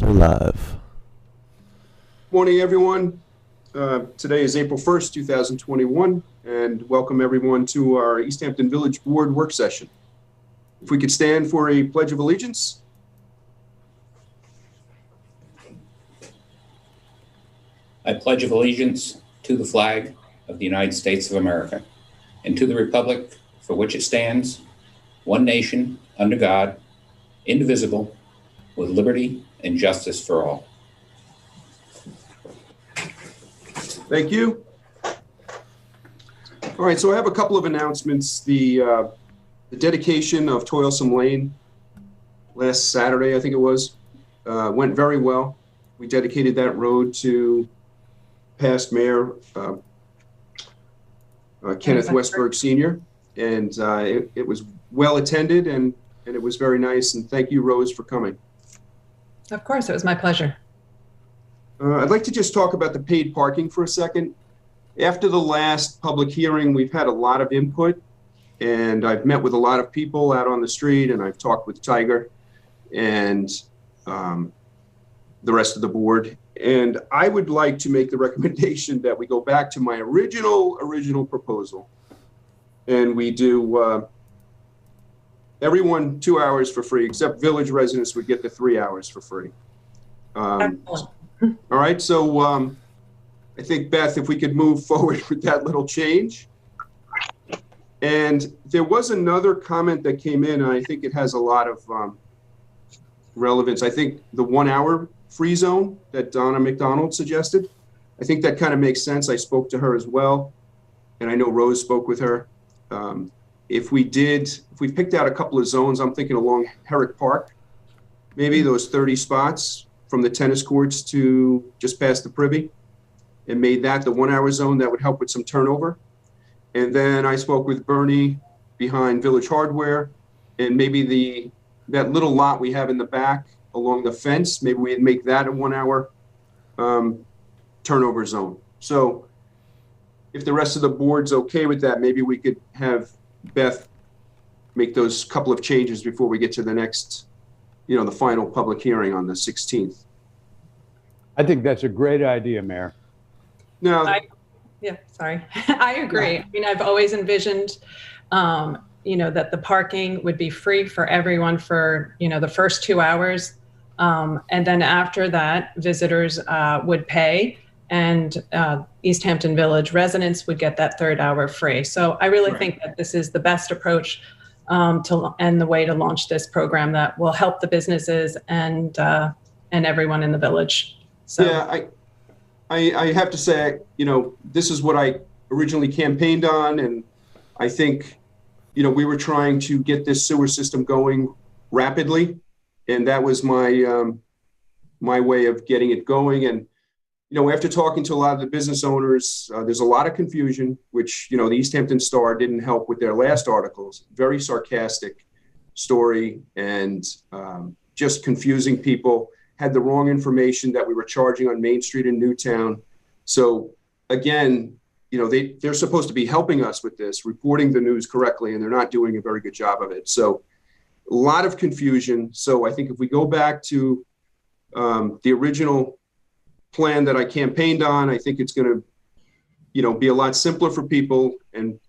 We're live. Morning, everyone. Today is April 1st, 2021, and welcome everyone to our East Hampton Village Board work session. If we could stand for a Pledge of Allegiance. I pledge of allegiance to the flag of the United States of America and to the republic for which it stands, one nation, under God, indivisible, with liberty and justice for all. Thank you. All right, so I have a couple of announcements. The dedication of Toilsome Lane last Saturday, I think it was, went very well. We dedicated that road to past Mayor Kenneth Westberg Sr., and it was well attended, and it was very nice. And thank you, Rose, for coming. Of course, it was my pleasure. I'd like to just talk about the paid parking for a second. After the last public hearing, we've had a lot of input, and I've met with a lot of people out on the street, and I've talked with Tiger and the rest of the board. And I would like to make the recommendation that we go back to my original proposal, and we do everyone 2 hours for free, except village residents would get the 3 hours for free. Excellent. All right, so I think, Beth, if we could move forward with that little change. And there was another comment that came in, and I think it has a lot of relevance. I think the 1 hour free zone that Donna McDonald suggested, I think that kind of makes sense. I spoke to her as well, and I know Rose spoke with her. If we picked out a couple of zones, I'm thinking along Herrick Park, maybe those 30 spots from the tennis courts to just past the Privy, and made that the 1 hour zone, that would help with some turnover. And then I spoke with Bernie behind Village Hardware, and maybe that little lot we have in the back along the fence, maybe we'd make that a 1 hour turnover zone. So if the rest of the board's okay with that, maybe we could have Beth make those couple of changes before we get to the next, the final public hearing on the 16th. I think that's a great idea, Mayor. Now, I agree. I mean, I've always envisioned, that the parking would be free for everyone for, the first 2 hours. And then after that, visitors would pay, and East Hampton Village residents would get that third hour free. So I really think that this is the best approach and the way to launch this program that will help the businesses and everyone in the village. So. Yeah, I have to say, this is what I originally campaigned on, and I think, we were trying to get this sewer system going rapidly, and that was my my way of getting it going. And after talking to a lot of the business owners, there's a lot of confusion, which the East Hampton Star didn't help with their last articles. Very sarcastic story, and just confusing people. Had the wrong information that we were charging on Main Street in Newtown. So again, they're supposed to be helping us with this, reporting the news correctly, and they're not doing a very good job of it. So a lot of confusion. So I think if we go back to the original plan that I campaigned on, I think it's going to, be a lot simpler for people, and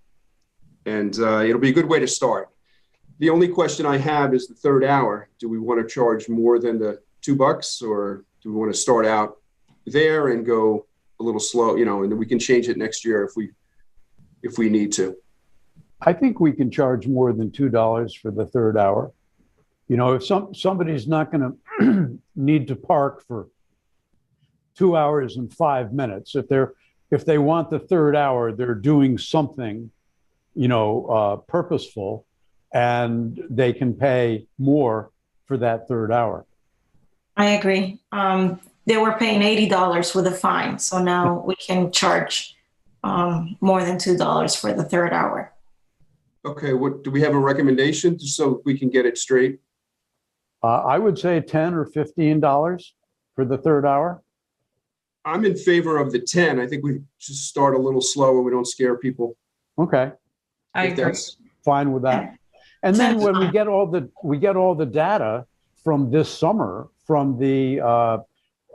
it'll be a good way to start. The only question I have is the third hour. Do we want to charge more than the $2, or do we want to start out there and go a little slow, and then we can change it next year if we need to? I think we can charge more than $2 for the third hour. If somebody's not going to need to park for 2 hours and 5 minutes, if they want the third hour, they're doing something, purposeful, and they can pay more for that third hour. I agree. They were paying $80 with a fine, so now we can charge more than $2 for the third hour. Okay, do we have a recommendation just so we can get it straight? I would say $10 or $15 for the third hour. I'm in favor of the 10. I think we should start a little slower. We don't scare people. Okay. I agree. Fine with that. And then when we get all the data from this summer, from the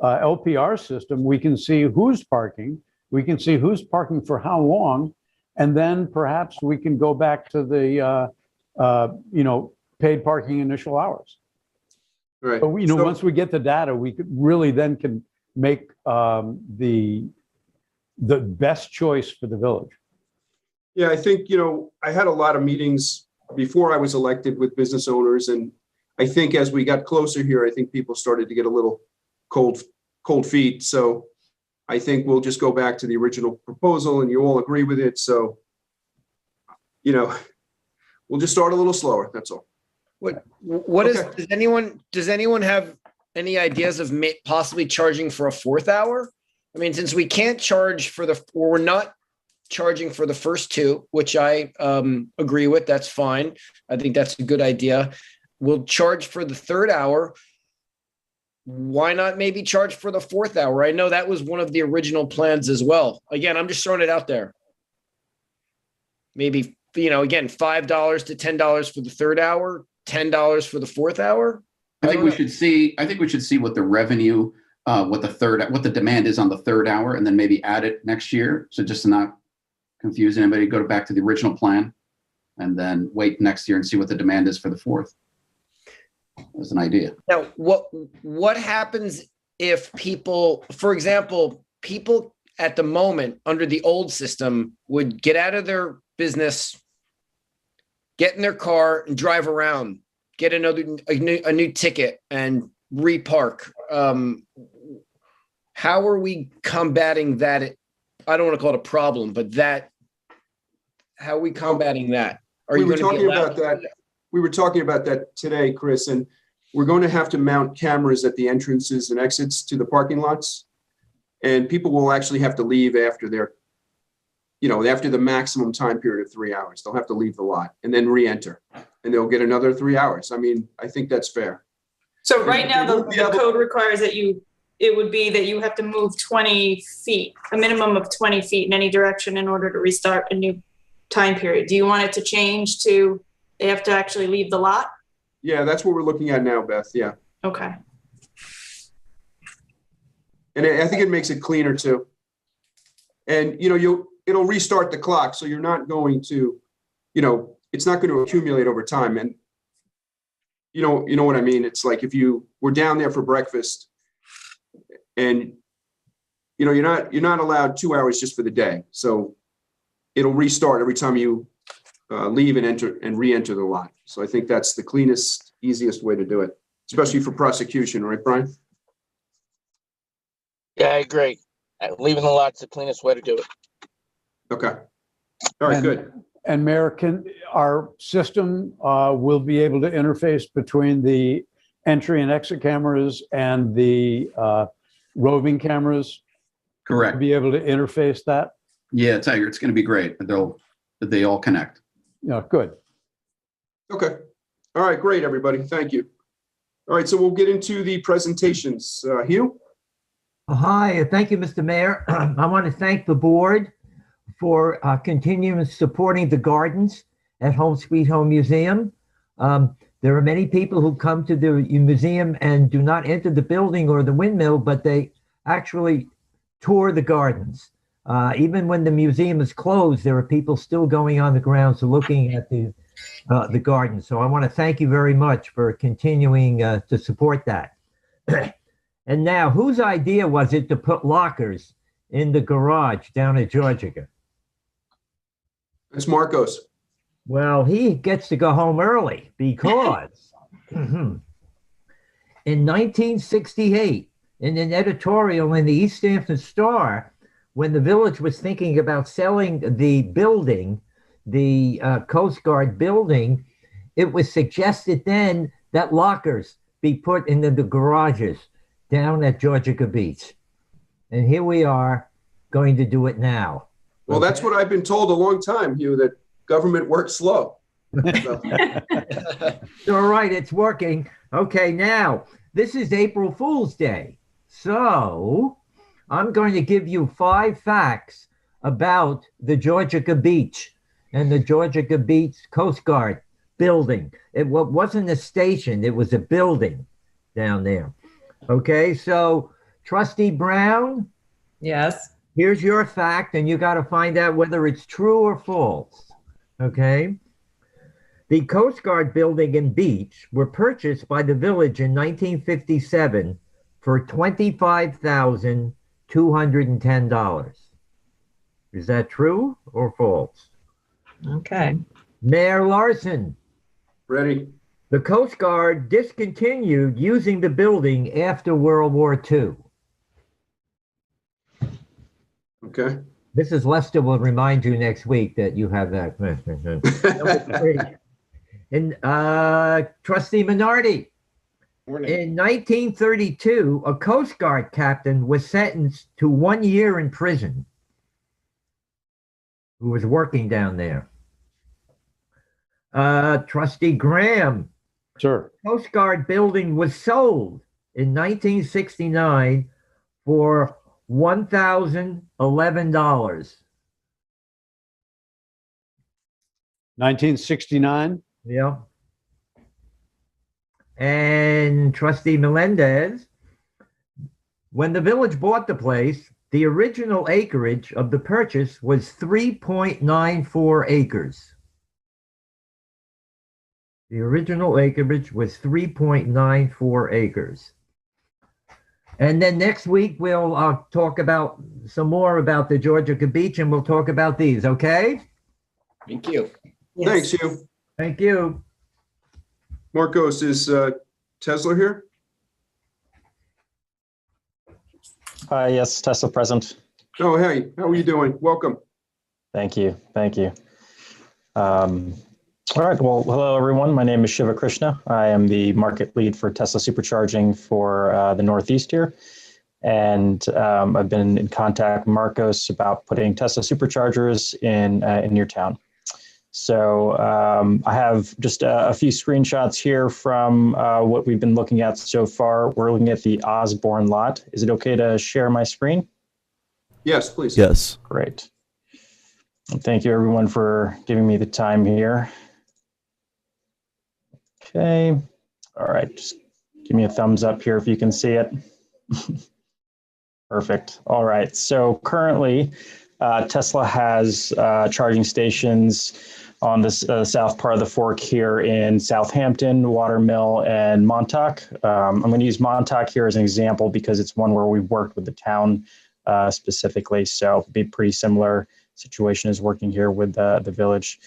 LPR system, we can see who's parking. We can see who's parking for how long. And then perhaps we can go back to the, paid parking initial hours. Right. But, So- once we get the data, we could really then can make the best choice for the village. Yeah, I think, I had a lot of meetings before I was elected with business owners. And I think as we got closer here, I think people started to get a little cold feet. So I think we'll just go back to the original proposal and you all agree with it. So, we'll just start a little slower. That's all. What is, Okay. does anyone have any ideas of possibly charging for a fourth hour? I mean, since we can't charge or we're not charging for the first two, which I agree with, that's fine. I think that's a good idea. We'll charge for the third hour. Why not maybe charge for the fourth hour? I know that was one of the original plans as well. Again, I'm just throwing it out there. Maybe, again, $5 to $10 for the third hour, $10 for the fourth hour. I think we should see what the revenue, what the demand is on the third hour, and then maybe add it next year. So just to not confuse anybody, go back to the original plan and then wait next year and see what the demand is for the fourth. As an idea. Now, what happens if people, for example, people at the moment under the old system would get out of their business, get in their car and drive around, get a new ticket and repark. How are we combating that? I don't want to call it a problem, but how are we combating that? We were talking about that today, Chris, and we're going to have to mount cameras at the entrances and exits to the parking lots. And people will actually have to leave after after the maximum time period of 3 hours. They'll have to leave the lot and then re-enter, and they'll get another 3 hours. I mean, I think that's fair. So right now, the Yeah, but- code requires that it would be that you have to move 20 feet, a minimum of 20 feet in any direction in order to restart a new time period. Do you want it to change to they have to actually leave the lot? Yeah, that's what we're looking at now, Beth. Yeah. Okay. And I think it makes it cleaner too. And, it'll restart the clock. So you're not going to, it's not going to accumulate over time. And you know what I mean? It's like if you were down there for breakfast and, you're not allowed 2 hours just for the day. So it'll restart every time you leave and enter and re-enter the lot. So I think that's the cleanest, easiest way to do it, especially for prosecution, right, Brian? Yeah, I agree. Leaving the lot's the cleanest way to do it. Okay. All right, And- good. And Mayor, our system will be able to interface between the entry and exit cameras and the roving cameras, Correct. be able to interface that? Yeah, Tiger, it's going to be great. They all connect. Yeah, good. Okay. All right, great, everybody. Thank you. All right, so we'll get into the presentations. Hugh? Hi, thank you, Mr. Mayor. I want to thank the board for continuing supporting the gardens at Home Sweet Home Museum. There are many people who come to the museum and do not enter the building or the windmill, but they actually tour the gardens. Even when the museum is closed, there are people still going on the grounds looking at the garden. So I want to thank you very much for continuing to support that. And now, whose idea was it to put lockers in the garage down at Georgia? It's Marcos. Well, he gets to go home early because in 1968, in an editorial in the East Hampton Star, when the village was thinking about selling the building, the Coast Guard building, it was suggested then that lockers be put in the garages down at Georgia Beach. And here we are going to do it now. Well, that's what I've been told a long time, Hugh, that government works slow. So, All right, it's working. Okay, now, this is April Fool's Day. So I'm going to give you 5 facts about the Georgia Beach and the Georgia Beach Coast Guard building. It wasn't a station, it was a building. down there. Okay, so Trustee Brown, Yes. here's your fact, and you got to find out whether it's true or false. Okay. The Coast Guard building and beach were purchased by the village in 1957 for $25,210. Is that true or false? Okay. Mayor Larson, Ready? the Coast Guard discontinued using the building after World War II. Okay. Mrs. Lester will remind you next week that you have that. Number 3. And Trustee Minardi, Morning. in 1932, a Coast Guard captain was sentenced to 1 year in prison who was working down there. Trustee Graham, Sir, Coast Guard building was sold in 1969 for $1,011. 1969? Yeah. And Trustee Melendez, when the village bought the place, the original acreage of the purchase was 3.94 acres. The original acreage was 3.94 acres. And then next week, we'll talk about some more about the Georgia Beach, and we'll talk about these, okay? Thank you. Thanks, Hugh. Thank you. Marcos, is Tesla here? Yes, Tesla present. Oh, hey, how are you doing? Welcome. Thank you. Thank you. All right. Well, hello, everyone. My name is Shiva Krishna. I am the market lead for Tesla Supercharging for the Northeast here. And I've been in contact with Marcos about putting Tesla Superchargers in your town. So I have just a few screenshots here from what we've been looking at so far. We're looking at the Osborne lot. Is it okay to share my screen? Yes, please. Yes. Great. And thank you, everyone, for giving me the time here. Okay. All right. Just give me a thumbs up here if you can see it. Perfect. All right. So currently, Tesla has charging stations on the south part of the fork here in Southampton, Watermill, and Montauk. I'm going to use Montauk here as an example because it's one where we've worked with the town specifically. So it'd be a pretty similar situation as working here with the village.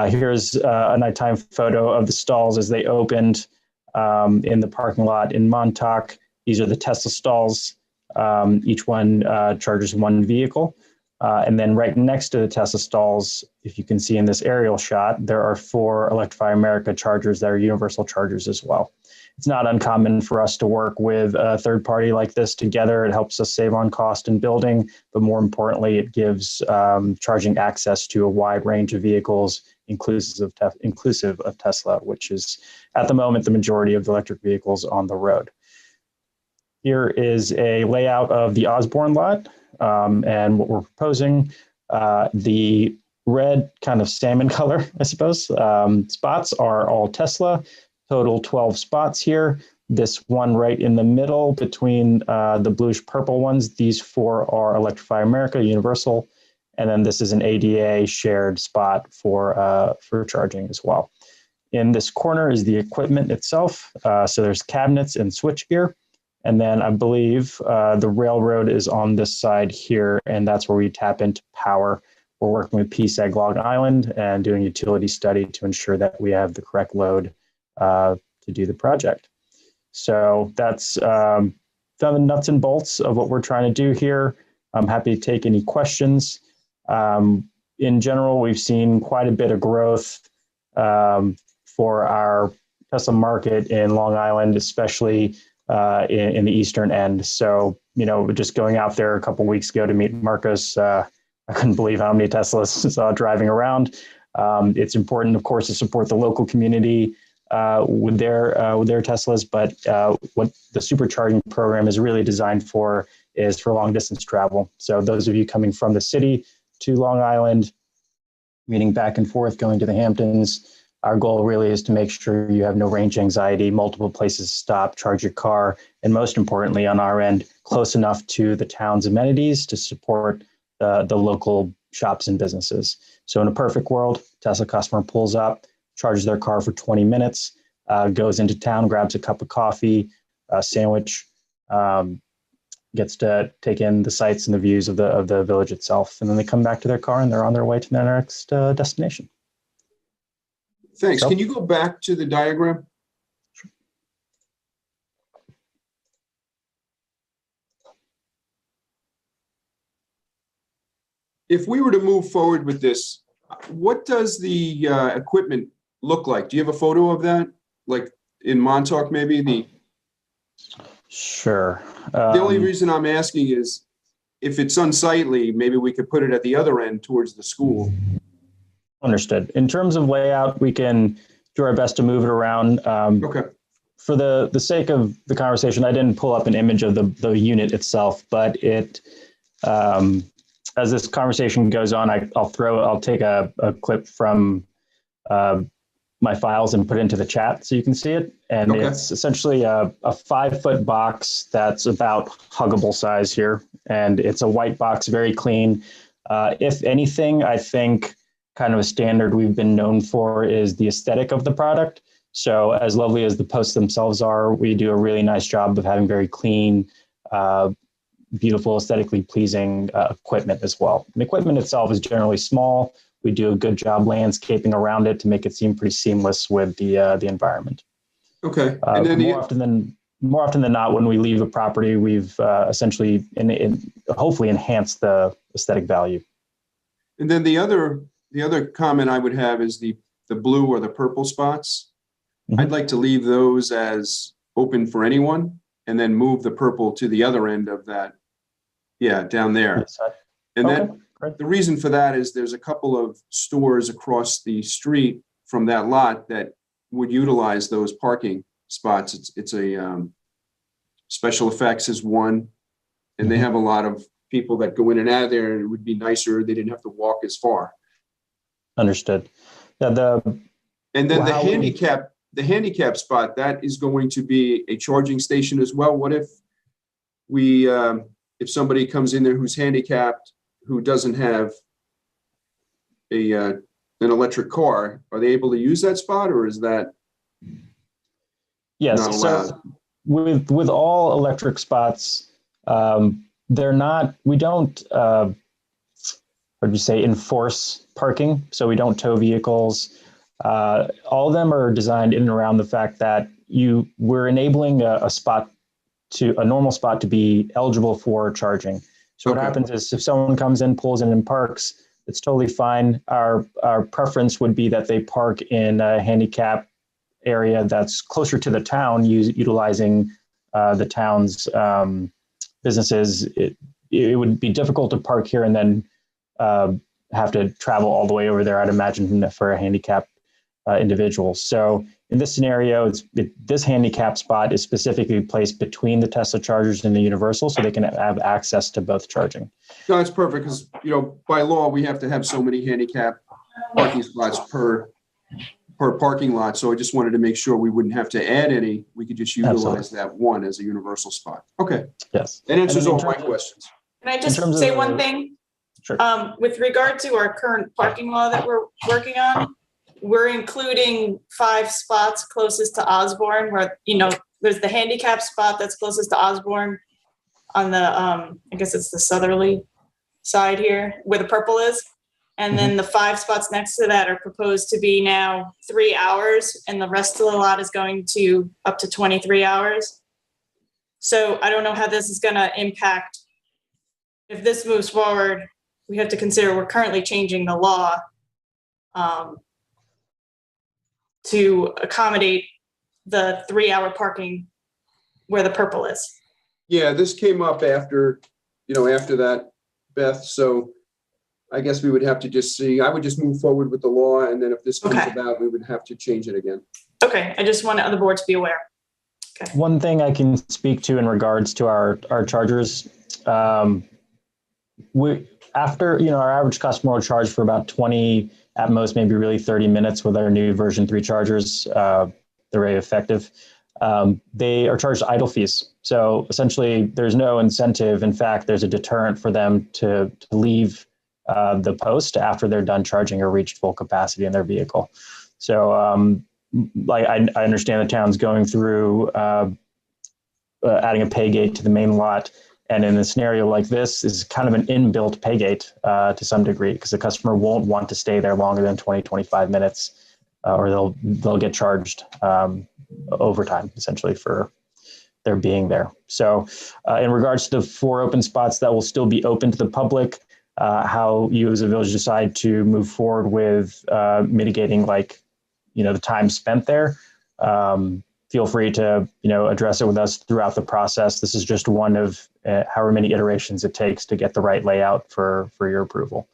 Here's a nighttime photo of the stalls as they opened in the parking lot in Montauk. These are the Tesla stalls. Each one charges one vehicle. And then right next to the Tesla stalls, if you can see in this aerial shot, there are 4 Electrify America chargers that are universal chargers as well. It's not uncommon for us to work with a third party like this together. It helps us save on cost in building, but more importantly, it gives charging access to a wide range of vehicles, inclusive of Tesla, which is at the moment the majority of the electric vehicles on the road. Here is a layout of the Osborne lot. And what we're proposing, the red kind of salmon color, I suppose, spots are all Tesla, total 12 spots here. This one right in the middle between the bluish purple ones, these 4 are Electrify America, Universal, and then this is an ADA shared spot for charging as well. In this corner is the equipment itself. So there's cabinets and switchgear. And then I believe the railroad is on this side here, and that's where we tap into power. We're working with PSEG Long Island and doing a utility study to ensure that we have the correct load to do the project. So that's the nuts and bolts of what we're trying to do here. I'm happy to take any questions. In general, we've seen quite a bit of growth for our Tesla market in Long Island, especially in the eastern end. So, you know, just going out there a couple of weeks ago to meet Marcos, I couldn't believe how many Teslas saw driving around. It's important, of course, to support the local community with their Teslas, but what the supercharging program is really designed for is for long distance travel. So those of you coming from the city to Long Island, meeting back and forth, going to the Hamptons, Our goal really is to make sure you have no range anxiety, multiple places to stop, charge your car, and most importantly on our end, close enough to the town's amenities to support the local shops and businesses. So in a perfect world, Tesla customer pulls up, charges their car for 20 minutes, goes into town, grabs a cup of coffee, a sandwich, gets to take in the sights and the views of the village itself. And then they come back to their car and they're on their way to their next destination. Thanks. So, Can you go back to the diagram? If we were to move forward with this, what does the equipment look like? Do you have a photo of that? Like in Montauk, maybe? Sure. The only reason I'm asking is if it's unsightly, maybe we could put it at the other end towards the school. Understood. In terms of layout, we can do our best to move it around. Okay. For the sake of the conversation, I didn't pull up an image of the unit itself, but it, as this conversation goes on, I'll take a clip from my files and put it into the chat so you can see it. And Okay. It's essentially a 5-foot box that's about huggable size here. And it's a white box, very clean. If anything, I think kind of a standard we've been known for is the aesthetic of the product. So as lovely as the posts themselves are, we do a really nice job of having very clean, beautiful, aesthetically pleasing equipment as well. The equipment itself is generally small. We do a good job landscaping around it to make it seem pretty seamless with the environment. Okay. And then more often than not, when we leave a property, we've essentially hopefully enhanced the aesthetic value. And then the other comment I would have is the blue or the purple spots. Mm-hmm. I'd like to leave those as open for anyone and then move the purple to the other end of that. Yeah, down there. And then the reason for that is there's a couple of stores across the street from that lot that would utilize those parking spots. It's a Special Effects is one, and they have a lot of people that go in and out of there, and it would be nicer. They didn't have to walk as far. Understood. Yeah, and then the handicap spot, that is going to be a charging station as well. What if if somebody comes in there who's handicapped, who doesn't have an electric car, are they able to use that spot, or is that yes? not allowed? So with all electric spots, they're not. We don't. What would you say? Enforce parking. So we don't tow vehicles. All of them are designed in and around the fact that we're enabling a normal spot to be eligible for charging. So what happens is if someone comes in, pulls in and parks, it's totally fine. Our preference would be that they park in a handicap area that's closer to the town, utilizing the town's businesses. It would be difficult to park here and then have to travel all the way over there, I'd imagine, for a handicap individual. So in this scenario, this handicap spot is specifically placed between the Tesla chargers and the Universal, so they can have access to both charging. No, it's perfect because, by law, we have to have so many handicap parking spots per parking lot. So I just wanted to make sure we wouldn't have to add any. We could just utilize that one as a universal spot. Okay. Yes. That answers all my questions. Can I just say one thing? Sure. With regard to our current parking law that we're working on, we're including 5 spots closest to Osborne, where, there's the handicap spot that's closest to Osborne on the, I guess it's the southerly side here where the purple is. And then the 5 spots next to that are proposed to be now 3 hours, and the rest of the lot is going to up to 23 hours. So I don't know how this is going to impact. If this moves forward, we have to consider we're currently changing the law to accommodate the 3-hour parking where the purple is. Yeah, this came up after that, Beth. So I guess we would have to just see. I would just move forward with the law, and then if this comes about, we would have to change it again. Okay, I just want the board to be aware. Okay. One thing I can speak to in regards to our chargers, After, our average customer will charge for about 20, at most, maybe really 30 minutes with our new version 3 chargers. They're very effective. They are charged idle fees. So essentially, there's no incentive. In fact, there's a deterrent for them to leave the post after they're done charging or reached full capacity in their vehicle. So I understand the town's going through adding a pay gate to the main lot. And in a scenario like this is kind of an inbuilt pay gate to some degree, because the customer won't want to stay there longer than 20, 25 minutes, or they'll get charged overtime essentially for their being there. So in regards to the 4 open spots that will still be open to the public, how you as a village decide to move forward with mitigating the time spent there, feel free to, address it with us throughout the process. This is just one of however many iterations it takes to get the right layout for your approval.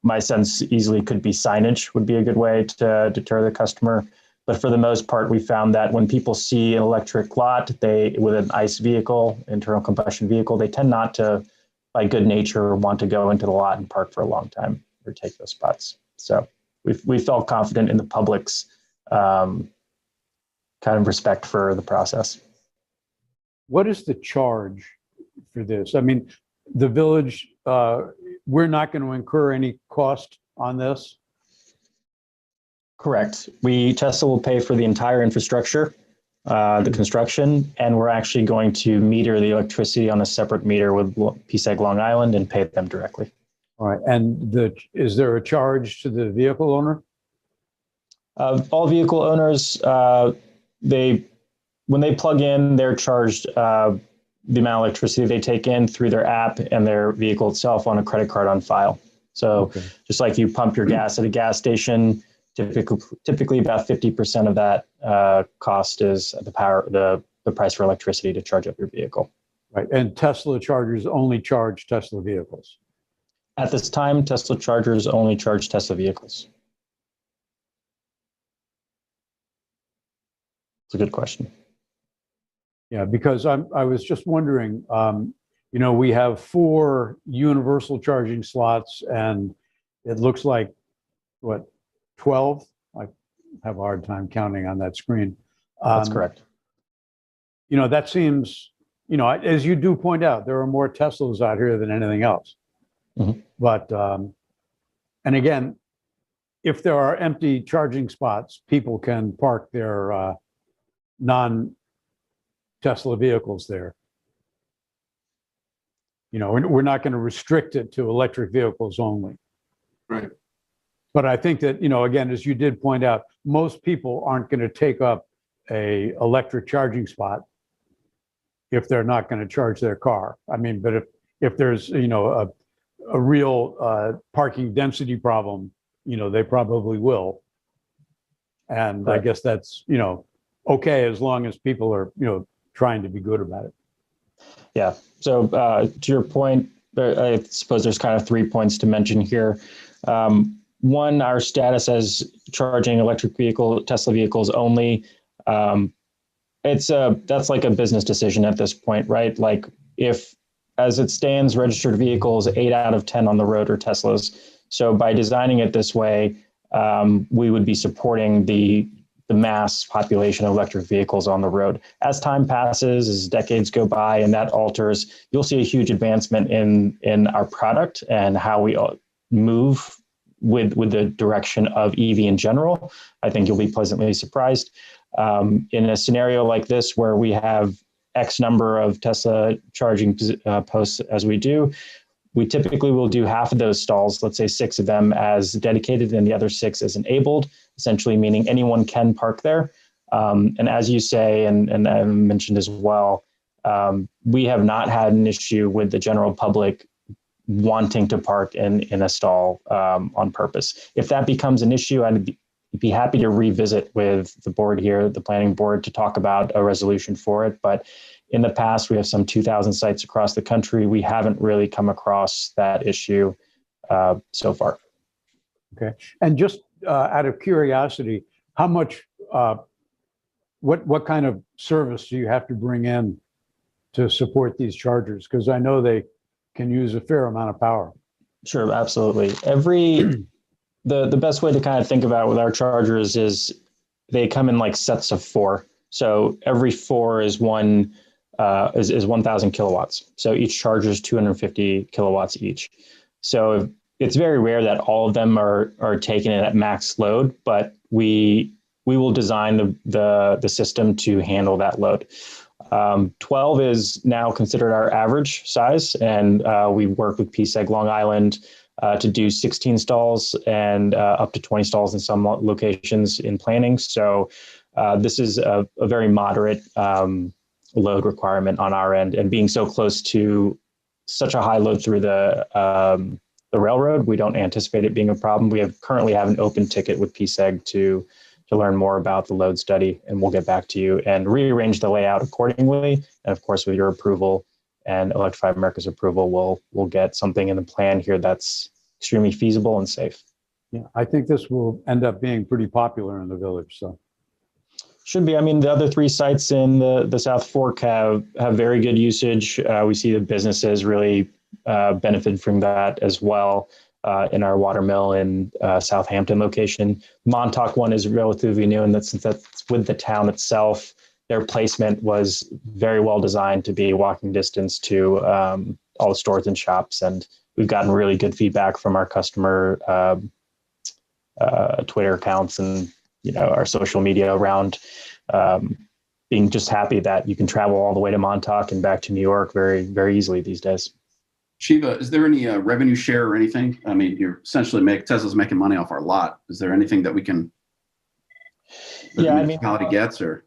My sense easily could be signage would be a good way to deter the customer. But for the most part, we found that when people see an electric lot, with an ICE vehicle, internal combustion vehicle, they tend not to, by good nature, want to go into the lot and park for a long time or take those spots. So we felt confident in the public's kind of respect for the process. What is the charge for this? I mean, the village, we're not going to incur any cost on this? Correct. Tesla will pay for the entire infrastructure, the construction, and we're actually going to meter the electricity on a separate meter with PSEG Long Island and pay them directly. All right. And is there a charge to the vehicle owner? All vehicle owners, when they plug in, they're charged the amount of electricity they take in through their app and their vehicle itself on a credit card on file. So just like you pump your gas at a gas station, typically about 50% of that cost is the price for electricity to charge up your vehicle. Right. And Tesla chargers only charge Tesla vehicles? At this time, Tesla chargers only charge Tesla vehicles. It's a good question. Yeah, because I was just wondering, we have 4 universal charging slots and it looks like, 12? I have a hard time counting on that screen. That's correct. That seems, as you do point out, there are more Teslas out here than anything else. Mm-hmm. But, and again, if there are empty charging spots, people can park their non-Tesla vehicles there. We're not going to restrict it to electric vehicles only. Right. But I think that, again, as you did point out, most people aren't going to take up a electric charging spot if they're not going to charge their car. I mean, but if there's, a real parking density problem, they probably will. And right. I guess that's, okay, as long as people are, trying to be good about it. Yeah. So to your point, I suppose there's kind of 3 points to mention here. One, our status as charging electric Tesla vehicles only. That's like a business decision at this point, right? Like if, as it stands, registered vehicles, 8 out of 10 on the road are Teslas. So by designing it this way, we would be supporting the mass population of electric vehicles on the road. As time passes, as decades go by and that alters, you'll see a huge advancement in our product and how we move with the direction of EV in general. I think you'll be pleasantly surprised. In a scenario like this where we have X number of Tesla charging posts as we do, we typically will do half of those stalls, let's say 6 of them, as dedicated and the other 6 as enabled, essentially meaning anyone can park there. And as you say, and I mentioned as well, we have not had an issue with the general public wanting to park in a stall on purpose. If that becomes an issue, I'd be happy to revisit with the board here, the planning board, to talk about a resolution for it. But in the past, we have some 2,000 sites across the country. We haven't really come across that issue so far. Okay. And just out of curiosity, how much, what kind of service do you have to bring in to support these chargers? Because I know they can use a fair amount of power. Sure, absolutely. The best way to kind of think about it with our chargers is they come in like sets of 4. So every 4 is 1,000 kilowatts. So each charger is 250 kilowatts each. So it's very rare that all of them are taken at max load, but we will design the system to handle that load. 12 is now considered our average size, and we work with PSEG Long Island to do 16 stalls and up to 20 stalls in some locations in planning. So this is a very moderate load requirement on our end, and being so close to such a high load through the railroad, we don't anticipate it being a problem. We currently have an open ticket with PSEG to learn more about the load study, and we'll get back to you and rearrange the layout accordingly. And of course, with your approval and Electrify America's approval, we'll get something in the plan here that's extremely feasible and safe. Yeah, I think this will end up being pretty popular in the village. So should be. I mean, the other 3 sites in the South Fork have very good usage. We see the businesses really benefit from that as well. In our Watermill and Southampton location. Montauk one is relatively new, and that's with the town itself. Their placement was very well designed to be walking distance to all the stores and shops, and we've gotten really good feedback from our customer Twitter accounts and our social media around being just happy that you can travel all the way to Montauk and back to New York very, very easily these days. Shiva, is there any revenue share or anything? I mean, you're essentially Tesla's making money off our lot. Is there anything that we can, the municipality gets, or?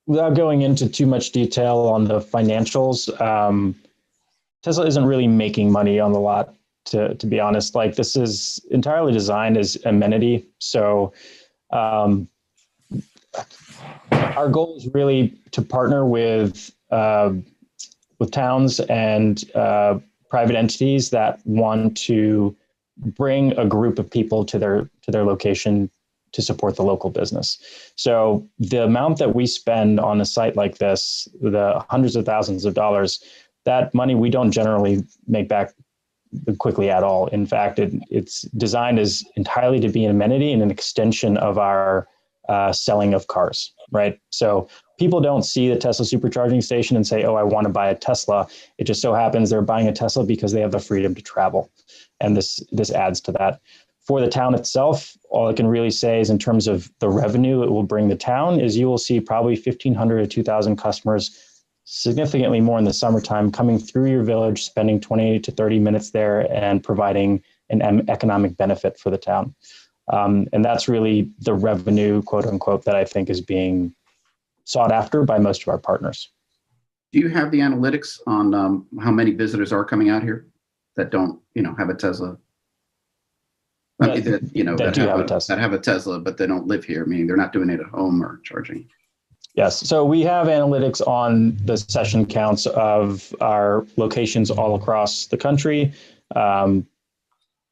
Without going into too much detail on the financials, Tesla isn't really making money on the lot, to be honest. Like, this is entirely designed as amenity. So our goal is really to partner with towns and private entities that want to bring a group of people to their location to support the local business. So the amount that we spend on a site like this, the hundreds of thousands of dollars, that money we don't generally make back quickly at all. In fact, it's designed as entirely to be an amenity and an extension of our selling of cars, right? So people don't see the Tesla supercharging station and say, oh, I want to buy a Tesla. It just so happens they're buying a Tesla because they have the freedom to travel. And this adds to that. For the town itself, all I can really say is in terms of the revenue it will bring the town is you will see probably 1,500 to 2,000 customers, significantly more in the summertime, coming through your village, spending 20 to 30 minutes there and providing an economic benefit for the town. And that's really the revenue, quote unquote, that I think is being sought after by most of our partners. Do you have the analytics on how many visitors are coming out here that don't, have a Tesla? That have a Tesla, but they don't live here, meaning they're not doing it at home or charging. Yes. So we have analytics on the session counts of our locations all across the country.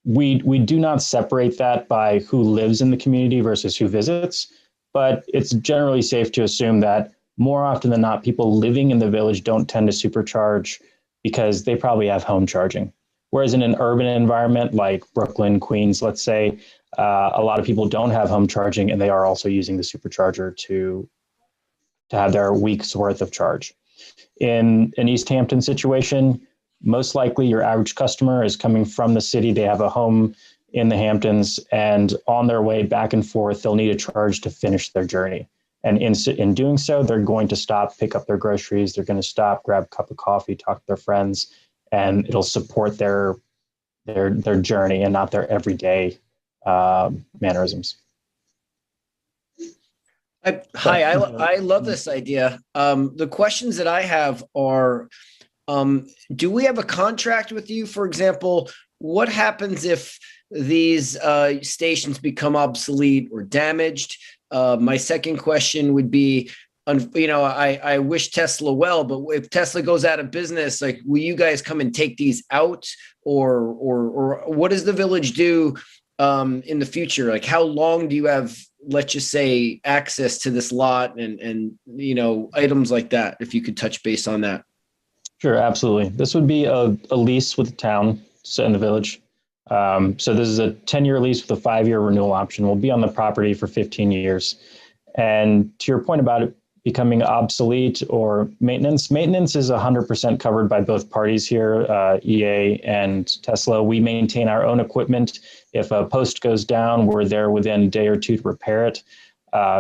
We do not separate that by who lives in the community versus who visits, but it's generally safe to assume that more often than not, people living in the village don't tend to supercharge because they probably have home charging. Whereas in an urban environment like Brooklyn, Queens, let's say, a lot of people don't have home charging and they are also using the supercharger to have their week's worth of charge. In an East Hampton situation, most likely your average customer is coming from the city. They have a home in the Hamptons, and on their way back and forth, they'll need a charge to finish their journey. And in doing so, they're going to stop, pick up their groceries. They're going to stop, grab a cup of coffee, talk to their friends, and it'll support their journey and not their everyday mannerisms. I love this idea. The questions that I have are, do we have a contract with you? For example, what happens if these stations become obsolete or damaged? My second question would be, I wish Tesla well, but if Tesla goes out of business, like, will you guys come and take these out, or what does the village do in the future? Like, how long do you have, let's just say, access to this lot and items like that? If you could touch base on that. Sure, absolutely. This would be a lease with the town in the village. So this is a 10-year lease with a 5-year renewal option. We'll be on the property for 15 years. And to your point about it becoming obsolete or maintenance is 100% covered by both parties here, EA and Tesla. We maintain our own equipment. If a post goes down, we're there within a day or two to repair it.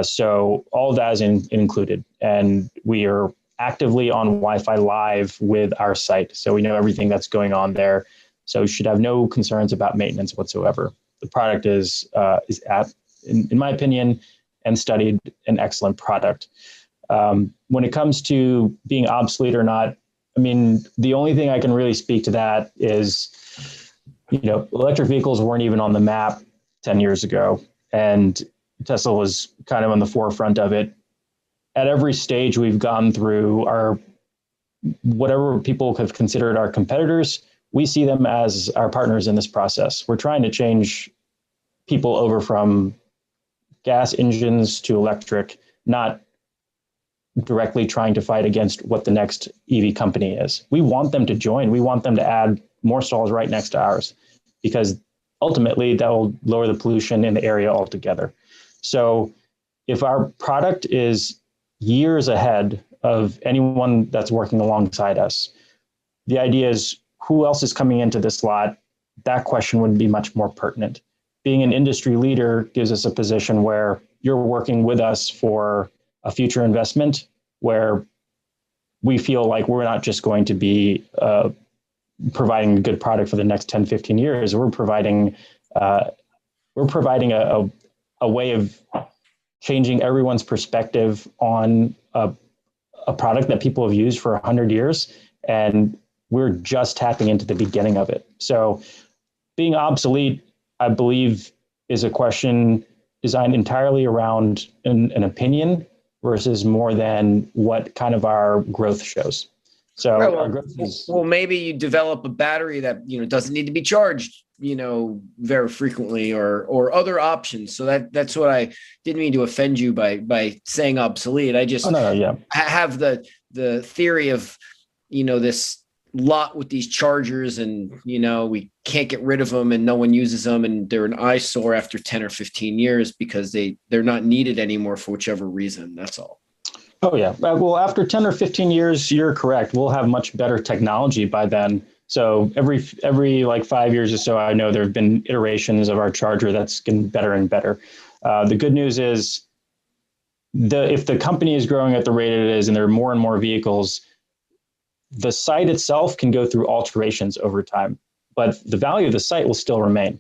So all of that is included. And we are actively on Wi-Fi Live with our site. So we know everything that's going on there. So you should have no concerns about maintenance whatsoever. The product is in my opinion, and studied, an excellent product. When it comes to being obsolete or not, I mean, the only thing I can really speak to that is, electric vehicles weren't even on the map 10 years ago, and Tesla was kind of on the forefront of it. At every stage we've gone through, whatever people have considered our competitors, we see them as our partners in this process. We're trying to change people over from gas engines to electric, not directly trying to fight against what the next EV company is. We want them to join. We want them to add more stalls right next to ours, because ultimately that will lower the pollution in the area altogether. So if our product is years ahead of anyone that's working alongside us, the idea is, who else is coming into this lot? That question would be much more pertinent. Being an industry leader gives us a position where you're working with us for a future investment, where we feel like we're not just going to be providing a good product for the next 10, 15 years. We're providing a way of changing everyone's perspective on a product that people have used for 100 years. And we're just tapping into the beginning of it. So being obsolete, I believe, is a question designed entirely around an opinion versus more than what kind of our growth shows. So Right, our growth is, well, maybe you develop a battery that doesn't need to be charged very frequently, or other options. So that's what I didn't mean to offend you by saying obsolete. I just have the theory of this lot with these chargers, and we can't get rid of them, and no one uses them, and they're an eyesore after 10 or 15 years because they're not needed anymore for whichever reason. That's all. Oh yeah. Well, after 10 or 15 years, you're correct. We'll have much better technology by then. So every like 5 years or so, I know there have been iterations of our charger that's getting better and better. The good news is if the company is growing at the rate it is, and there are more and more vehicles, the site itself can go through alterations over time, but the value of the site will still remain.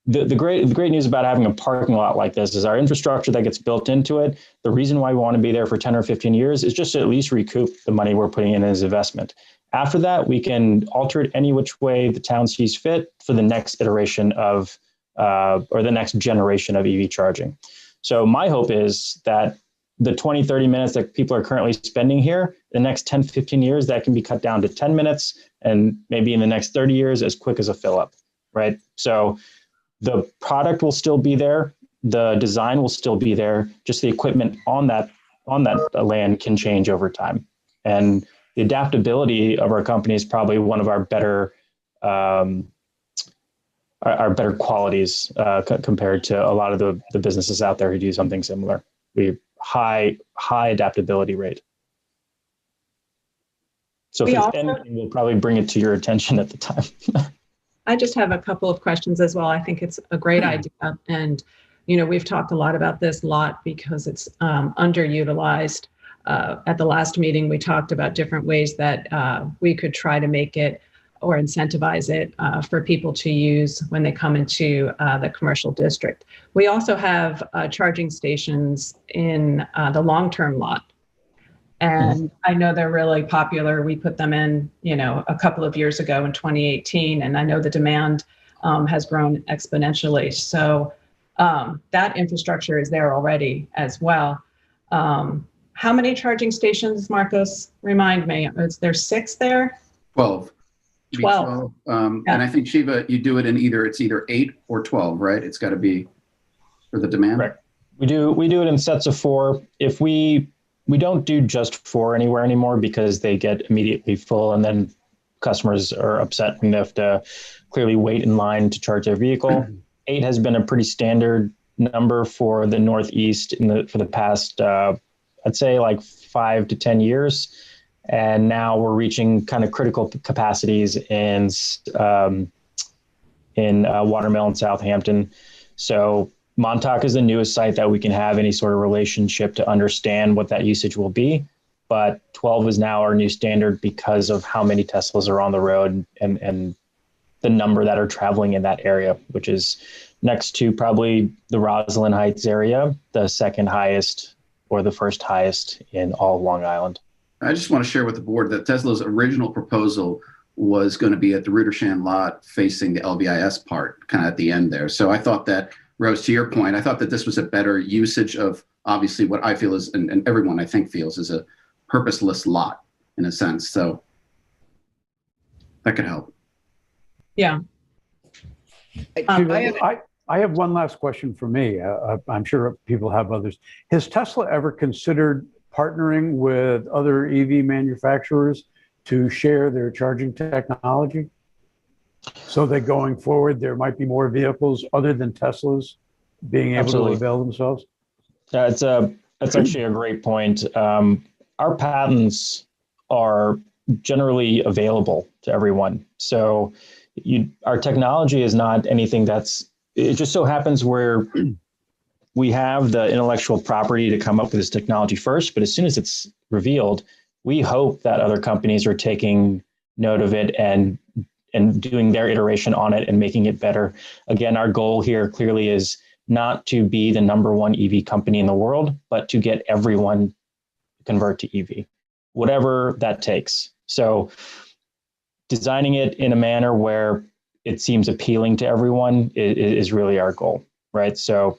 The great news about having a parking lot like this is our infrastructure that gets built into it. The reason why we want to be there for 10 or 15 years is just to at least recoup the money we're putting in as investment. After that, we can alter it any which way the town sees fit for the next iteration of, or the next generation of EV charging. So my hope is that the 20, 30 minutes that people are currently spending here, the next 10, 15 years, that can be cut down to 10 minutes, and maybe in the next 30 years, as quick as a fill up, right? So the product will still be there. The design will still be there. Just the equipment on that land can change over time. And the adaptability of our company is probably one of our better qualities compared to a lot of the businesses out there who do something similar. We high adaptability rate. So if there's anything, we'll probably bring it to your attention at the time. I just have a couple of questions as well. I think it's a great idea. And, we've talked a lot about this lot because it's underutilized. At the last meeting, we talked about different ways that we could try to make it or incentivize it for people to use when they come into the commercial district. We also have charging stations in the long-term lot. And I know they're really popular. We put them in, a couple of years ago in 2018, and I know the demand has grown exponentially. So that infrastructure is there already as well. How many charging stations, Marcos? Remind me. Is there 6 there? 12. 12. And I think, Shiva, you do it in it's either 8 or 12, right? It's got to be for the demand. Right. We do it in sets of 4. If we we don't do just 4 anywhere anymore because they get immediately full, and then customers are upset when they have to clearly wait in line to charge their vehicle. 8 has been a pretty standard number for the Northeast for the past, I'd say like 5 to 10 years. And now we're reaching kind of critical capacities in Watermill and Southampton. So Montauk is the newest site that we can have any sort of relationship to understand what that usage will be. But 12 is now our new standard because of how many Teslas are on the road and the number that are traveling in that area, which is next to probably the Roslyn Heights area, the second highest or the first highest in all of Long Island. I just want to share with the board that Tesla's original proposal was going to be at the Rudersham lot facing the LVIS part, kind of at the end there. So I thought that, Rose, to your point, I thought that this was a better usage of obviously what I feel is, and everyone I think feels, is a purposeless lot in a sense. So that could help. Yeah. I have one last question for me. I'm sure people have others. Has Tesla ever considered partnering with other EV manufacturers to share their charging technology, so that going forward there might be more vehicles other than Teslas being able to avail themselves? That's actually a great point. Our patents are generally available to everyone. So our technology is not anything it just so happens where we have the intellectual property to come up with this technology first, but as soon as it's revealed, we hope that other companies are taking note of it and doing their iteration on it and making it better. Again, our goal here clearly is not to be the #1 EV company in the world, but to get everyone to convert to EV, whatever that takes. So designing it in a manner where it seems appealing to everyone is really our goal, right? So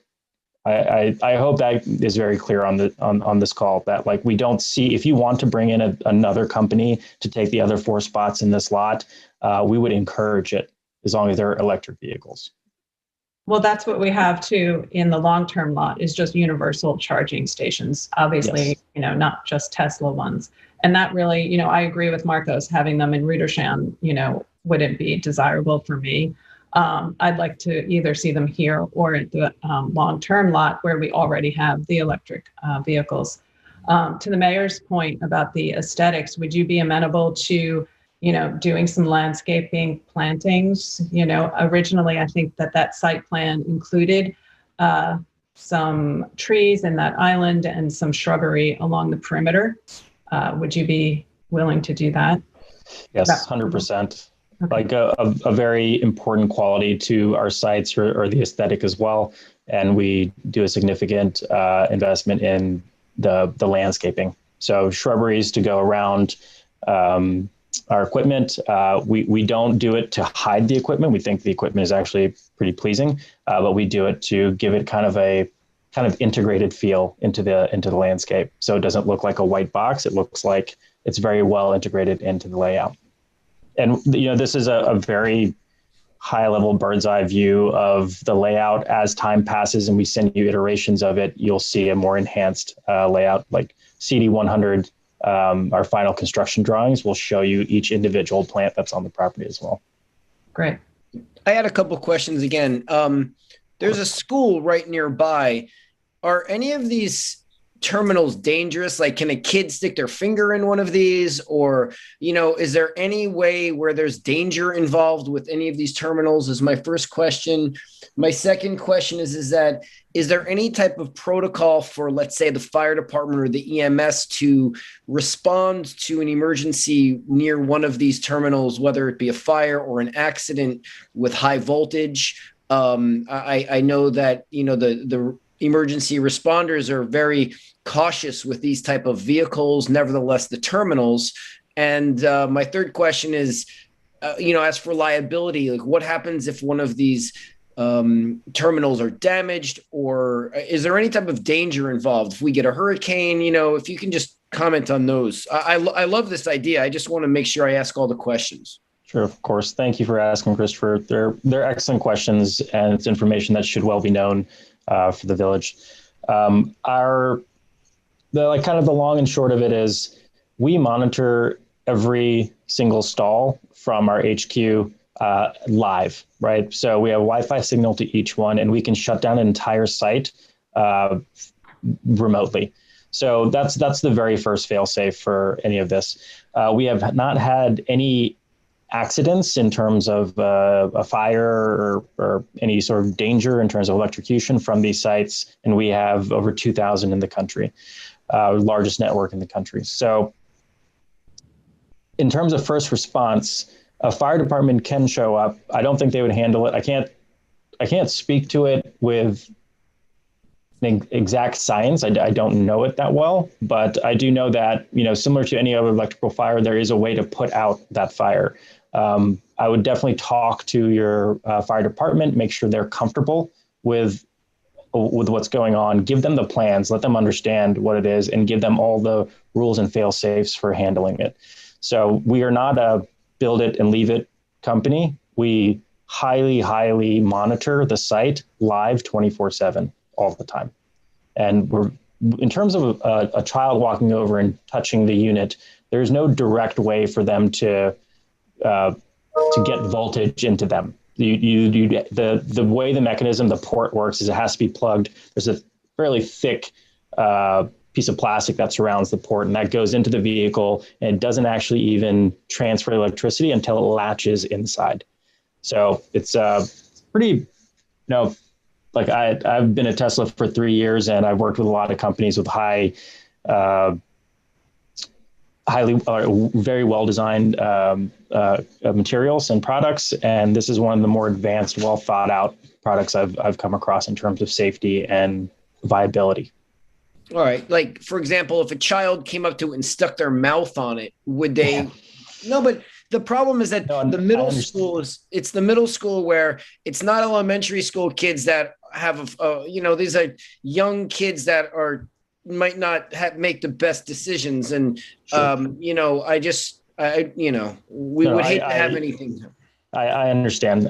I hope that is very clear on this call, that like we don't see, if you want to bring in another company to take the other 4 spots in this lot, we would encourage it as long as they're electric vehicles. Well, that's what we have too in the long-term lot, is just universal charging stations, obviously, yes. Not just Tesla ones. And that really, I agree with Marcos, having them in Rudersham, wouldn't be desirable for me. I'd like to either see them here or at the long-term lot where we already have the electric vehicles. To the mayor's point about the aesthetics, would you be amenable to, doing some landscaping plantings? Originally, I think that site plan included some trees in that island and some shrubbery along the perimeter. Would you be willing to do that? Yes, 100%. Okay. Like a very important quality to our sites or the aesthetic as well. And we do a significant investment in the landscaping. So shrubberies to go around our equipment. We don't do it to hide the equipment. We think the equipment is actually pretty pleasing, but we do it to give it kind of integrated feel into the landscape. So it doesn't look like a white box. It looks like it's very well integrated into the layout. And this is a very high level bird's eye view of the layout. As time passes and we send you iterations of it, you'll see a more enhanced layout. Like CD100, our final construction drawings will show you each individual plant that's on the property as well. Great. I had a couple questions again. There's a school right nearby. Are any of these terminals dangerous? Like, can a kid stick their finger in one of these? Or, is there any way where there's danger involved with any of these terminals, is my first question. My second question is there any type of protocol for, let's say, the fire department or the EMS to respond to an emergency near one of these terminals, whether it be a fire or an accident with high voltage? I know that, the emergency responders are very cautious with these type of vehicles, nevertheless, the terminals. And my third question is, as for liability, like what happens if one of these terminals are damaged, or is there any type of danger involved if we get a hurricane? If you can just comment on those. I love this idea. I just want to make sure I ask all the questions. Sure, of course. Thank you for asking, Christopher. They're excellent questions, and it's information that should well be known for the village. the kind of the long and short of it is we monitor every single stall from our HQ live, right? So we have a Wi-Fi signal to each one, and we can shut down an entire site remotely. So that's the very first fail-safe for any of this. We have not had any accidents in terms of a fire or any sort of danger in terms of electrocution from these sites, and we have over 2,000 in the country, largest network in the country. So in terms of first response, a fire department can show up. I don't think they would handle it. I can't speak to it with exact science. I don't know it that well, but I do know that, similar to any other electrical fire, there is a way to put out that fire. I would definitely talk to your fire department, make sure they're comfortable with what's going on, give them the plans, let them understand what it is, and give them all the rules and fail safes for handling it. So we are not a build it and leave it company. We highly, highly monitor the site live 24/7 all the time. And in terms of a child walking over and touching the unit, there's no direct way for them to get voltage into them. The way the mechanism, the port works is it has to be plugged. There's a fairly thick piece of plastic that surrounds the port, and that goes into the vehicle, and it doesn't actually even transfer electricity until it latches inside. So it's pretty, like I've been at Tesla for 3 years, and I've worked with a lot of companies with very well-designed materials and products. And this is one of the more advanced, well thought out products I've come across in terms of safety and viability. All right. Like, for example, if a child came up to it and stuck their mouth on it, would they? Yeah. No, but the problem is that the middle school it's the middle school where it's not elementary school kids that have, these are young kids that might not make the best decisions. And, sure. We would hate to have anything. I understand.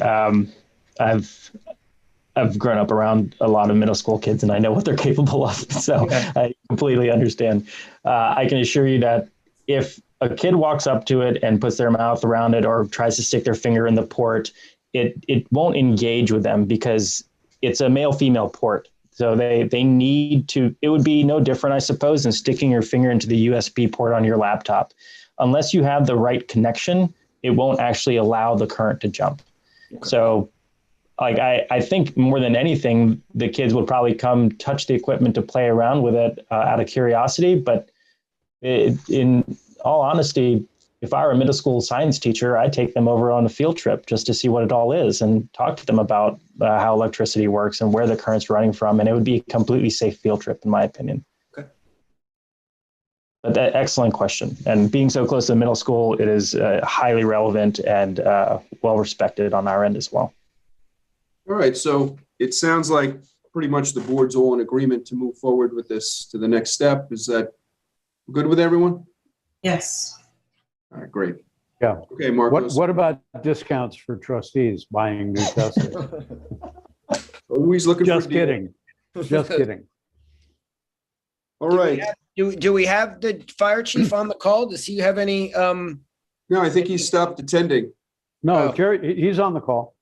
I've grown up around a lot of middle school kids, and I know what they're capable of. So yeah. I completely understand. I can assure you that if a kid walks up to it and puts their mouth around it or tries to stick their finger in the port, it won't engage with them because it's a male-female port. So they need to, it would be no different, I suppose, than sticking your finger into the USB port on your laptop. Unless you have the right connection, it won't actually allow the current to jump. Okay. So I think more than anything, the kids would probably come touch the equipment to play around with it out of curiosity. But in all honesty, if I were a middle school science teacher, I'd take them over on a field trip just to see what it all is and talk to them about how electricity works and where the current's running from. And it would be a completely safe field trip, in my opinion. Okay. But excellent question. And being so close to middle school, it is highly relevant and well respected on our end as well. All right. So it sounds like pretty much the board's all in agreement to move forward with this to the next step. Is that good with everyone? Yes. All right, great. Yeah. Okay, Marcos. What about discounts for trustees buying new Teslas? Always looking Just for a deal. kidding. Just kidding. All right. Do we have the fire chief on the call? Does he have any? No, I think he stopped attending. No, Jerry, he's on the call.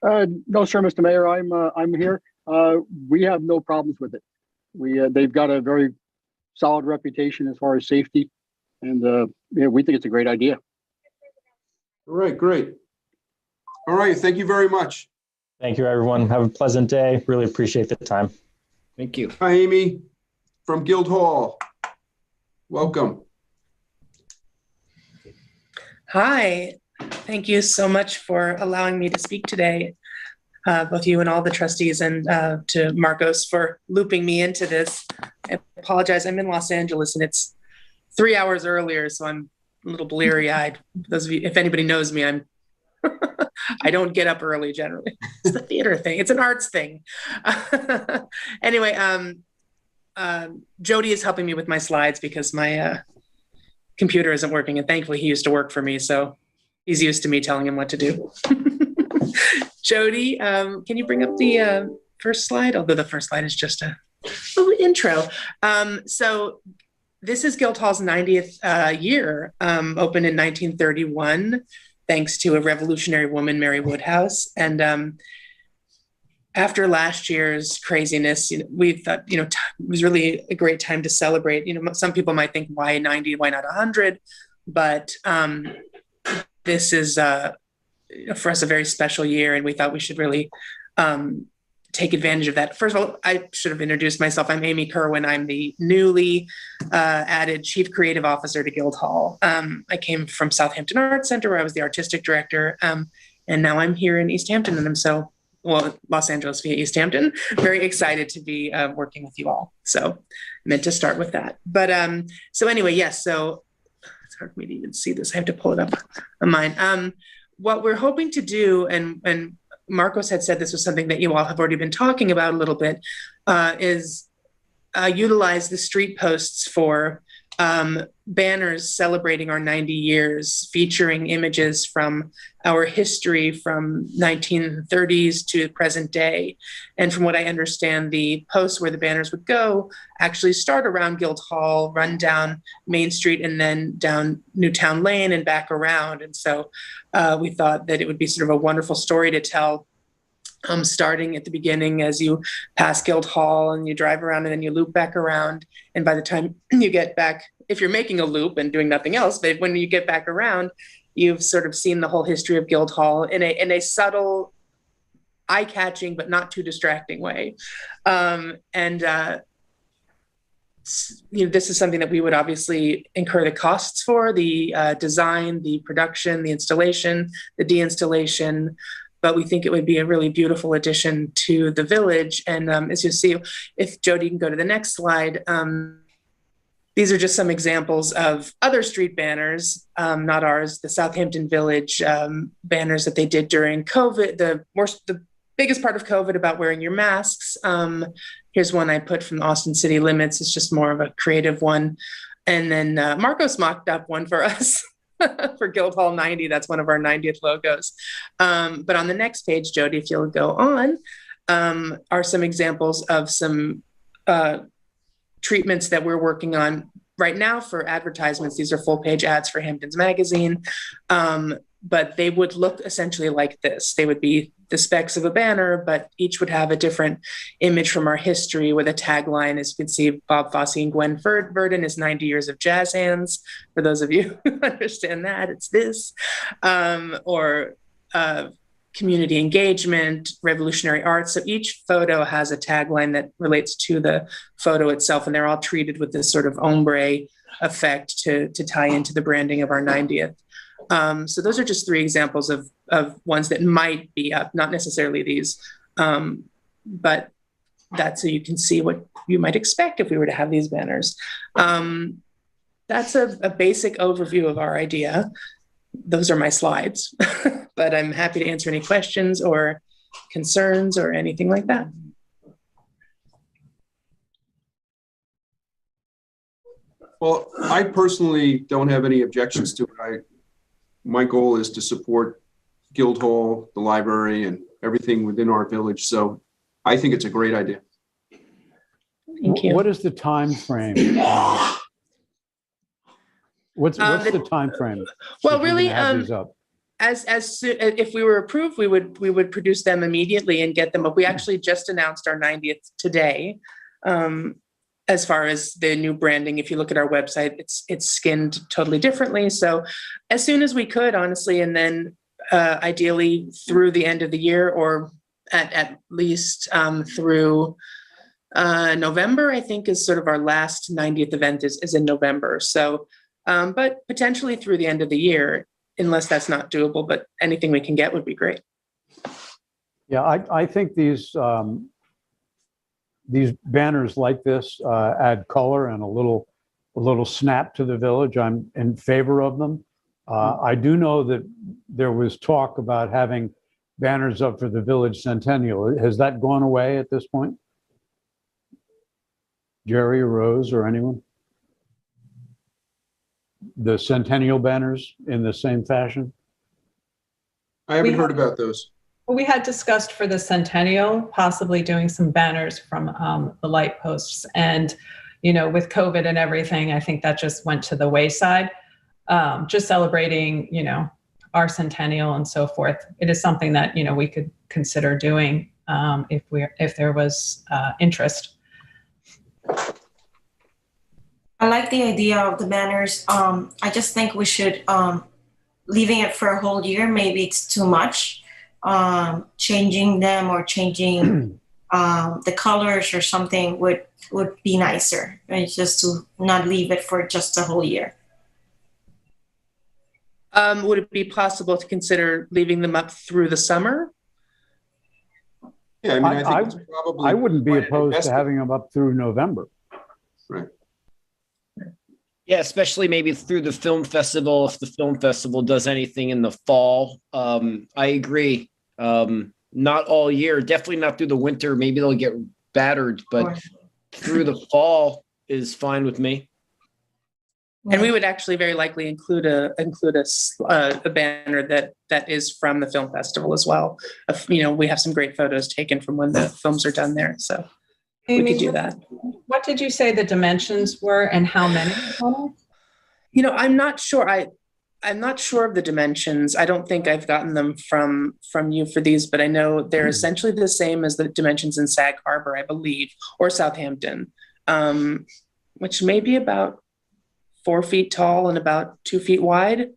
No, sir, Mr. Mayor, I'm here. We have no problems with it. They've got a very solid reputation as far as safety, and we think it's a great idea. All right, great. All right, thank you very much. Thank you, everyone. Have a pleasant day. Really appreciate the time. Thank you. Hi, Amy from Guildhall. Welcome. Hi. Thank you so much for allowing me to speak today, both you and all the trustees, and to Marcos for looping me into this. I apologize. I'm in Los Angeles and it's 3 hours earlier, so I'm a little bleary-eyed. Those of you, if anybody knows me, I don't get up early generally. It's the theater thing. It's an arts thing. Anyway, Jody is helping me with my slides because my computer isn't working, and thankfully he used to work for me, so he's used to me telling him what to do. Jody, can you bring up the first slide? Although the first slide is just a intro. So this is Guildhall's 90th year, opened in 1931, thanks to a revolutionary woman, Mary Woodhouse. And after last year's craziness, we thought, it was really a great time to celebrate. Some people might think, why 90, why not 100? But this is, for us, a very special year, and we thought we should really take advantage of that. First of all, I should have introduced myself. I'm Amy Kerwin. I'm the newly added Chief Creative Officer to Guildhall. I came from Southampton Arts Center, where I was the artistic director, and now I'm here in East Hampton, and I'm Los Angeles via East Hampton. Very excited to be working with you all. So I meant to start with that. But so anyway, yes, so it's hard for me to even see this. I have to pull it up on mine. What we're hoping to do, and Marcos had said this was something that you all have already been talking about a little bit, is utilize the street posts for banners celebrating our 90 years, featuring images from our history from 1930s to present day. And from what I understand, the posts where the banners would go actually start around Guildhall, run down Main Street, and then down Newtown Lane and back around. And so we thought that it would be sort of a wonderful story to tell, starting at the beginning as you pass Guildhall and you drive around and then you loop back around. And by the time you get back, if you're making a loop and doing nothing else, but when you get back around, you've sort of seen the whole history of Guildhall in a subtle, eye-catching, but not too distracting way. This is something that we would obviously incur the costs for, the design, the production, the installation, the de-installation, but we think it would be a really beautiful addition to the village. And as you see, if Jody can go to the next slide, these are just some examples of other street banners, not ours, the Southampton Village banners that they did during COVID, the biggest part of COVID about wearing your masks. Here's one I put from the Austin City Limits. It's just more of a creative one. And then Marcos mocked up one for us for Guildhall 90. That's one of our 90th logos. But on the next page, Jody, if you'll go on, are some examples of some treatments that we're working on right now for advertisements. These are full page ads for Hamptons Magazine, but they would look essentially like this. They would be the specs of a banner, but each would have a different image from our history with a tagline. As you can see, Bob Fosse and Gwen Verdon is 90 years of jazz hands. For those of you who understand that, it's this. Or community engagement, revolutionary art. So each photo has a tagline that relates to the photo itself, and they're all treated with this sort of ombre effect to tie into the branding of our 90th. So those are just three examples of ones that might be up, not necessarily these, but that's so you can see what you might expect if we were to have these banners. That's a basic overview of our idea. Those are my slides, but I'm happy to answer any questions or concerns or anything like that. Well, I personally don't have any objections to it. My goal is to support Guildhall, the library, and everything within our village. So I think it's a great idea. Thank you. What is the time frame? What's the time frame? Well, really, if we were approved, we would produce them immediately and get them up. We actually just announced our 90th today. As far as the new branding, if you look at our website, it's skinned totally differently. So as soon as we could, honestly, and then ideally through the end of the year, or at least through November, I think is sort of our last 90th event is in November. So, but potentially through the end of the year, unless that's not doable, but anything we can get would be great. Yeah, I think these banners like this add color and a little snap to the village. I'm in favor of them. I do know that there was talk about having banners up for the village centennial. Has that gone away at this point? Jerry or Rose or anyone? The centennial banners in the same fashion? I haven't heard about those. We had discussed for the centennial, possibly doing some banners from the light posts. And, you know, with COVID and everything, I think that just went to the wayside. Just celebrating, you know, our centennial and so forth. It is something that, you know, we could consider doing if there was interest. I like the idea of the banners. I just think we should, leaving it for a whole year, maybe it's too much. Changing them or changing the colors or something would be nicer. Right? Just to not leave it for just a whole year. Would it be possible to consider leaving them up through the summer? Yeah, I mean, I think it's probably. I wouldn't be opposed to having them up through November. Right. Yeah, especially maybe through the film festival, if the film festival does anything in the fall. I agree. Not all year, definitely not through the winter. Maybe they'll get battered, but through the fall is fine with me. And we would actually very likely include a banner that is from the film festival as well. You know, we have some great photos taken from when the films are done there, so Amy, we could do that. What did you say the dimensions were, and how many? You know, I'm not sure. I'm not sure of the dimensions. I don't think I've gotten them from you for these, but I know they're essentially the same as the dimensions in Sag Harbor, I believe, or Southampton, which may be about 4 feet tall and about 2 feet wide,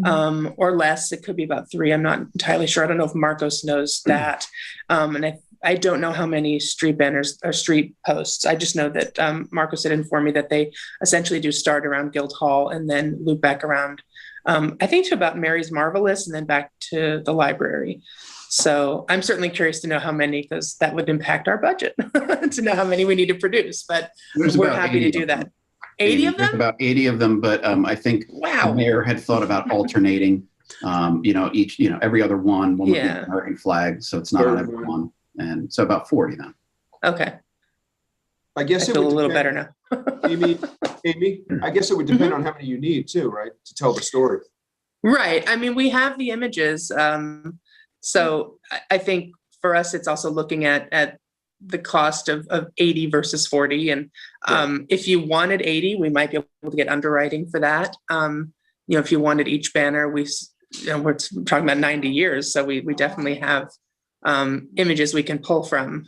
or less. It could be about 3. I'm not entirely sure. I don't know if Marcos knows that. And I don't know how many street banners or street posts. I just know that Marcos had informed me that they essentially do start around Guildhall and then loop back around, I think, to about Mary's Marvelous and then back to the library. So I'm certainly curious to know how many, because that would impact our budget to know how many we need to produce, but we're happy to do that. 80 of them? There's about 80 of them, but I think the mayor had thought about alternating, every other one would be an American flag, so it's not on every one. And so about 40 then. Okay. I guess I feel a little better now. Amy, I guess it would depend on how many you need too, right? To tell the story. Right. I mean, we have the images. So I think for us, it's also looking at the cost of 80 versus 40. And if you wanted 80, we might be able to get underwriting for that. If you wanted each banner, we're talking about 90 years. So we definitely have images we can pull from.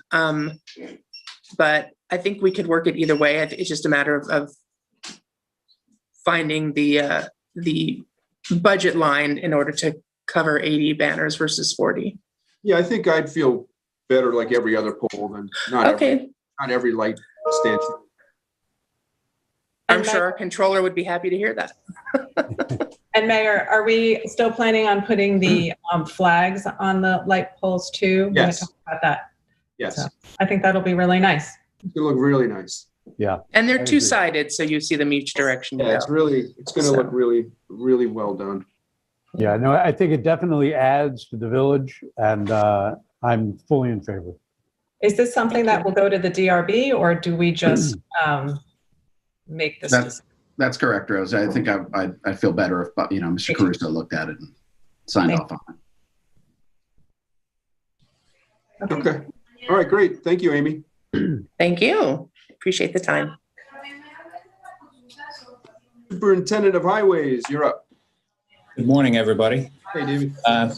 But I think we could work it either way. It's just a matter of finding the budget line in order to cover 80 banners versus 40. Yeah, I think I'd feel better like every other poll than not every light stanchion. I'm sure our controller would be happy to hear that. And Mayor, are we still planning on putting the flags on the light poles too? Yes. Talk about that. Yes. So I think that'll be really nice. It'll look really nice. Yeah. And they're two-sided, so you see them each direction. Yeah, it's going to look really, really well done. Yeah, no, I think it definitely adds to the village, and I'm fully in favor. Is this something that will go to the DRB, or do we just make this? That's correct, Rose. I think I feel better if Mr. Caruso looked at it and signed off on it. Okay. All right, great. Thank you, Amy. Thank you. Appreciate the time. Superintendent of Highways, you're up. Good morning, everybody. Hey, David.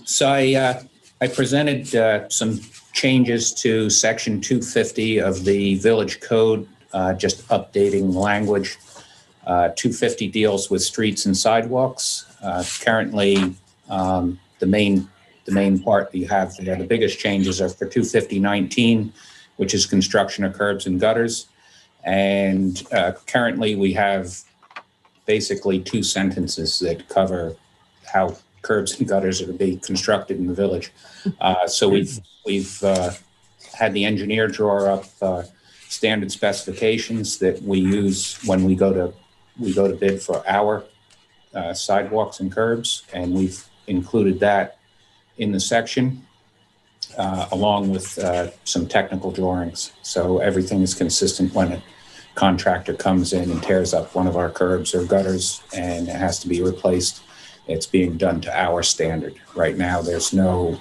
So I presented some changes to Section 250 of the Village Code, just updating language. 250 deals with streets and sidewalks. Currently, the main part that you have there, the biggest changes are for 250-19, which is construction of curbs and gutters. And currently we have basically 2 sentences that cover how curbs and gutters are to be constructed in the village. So we've had the engineer draw up standard specifications that we use when we go to bid for our sidewalks and curbs, and we've included that in the section along with some technical drawings. So everything is consistent when a contractor comes in and tears up one of our curbs or gutters and it has to be replaced. It's being done to our standard. Right now, there's no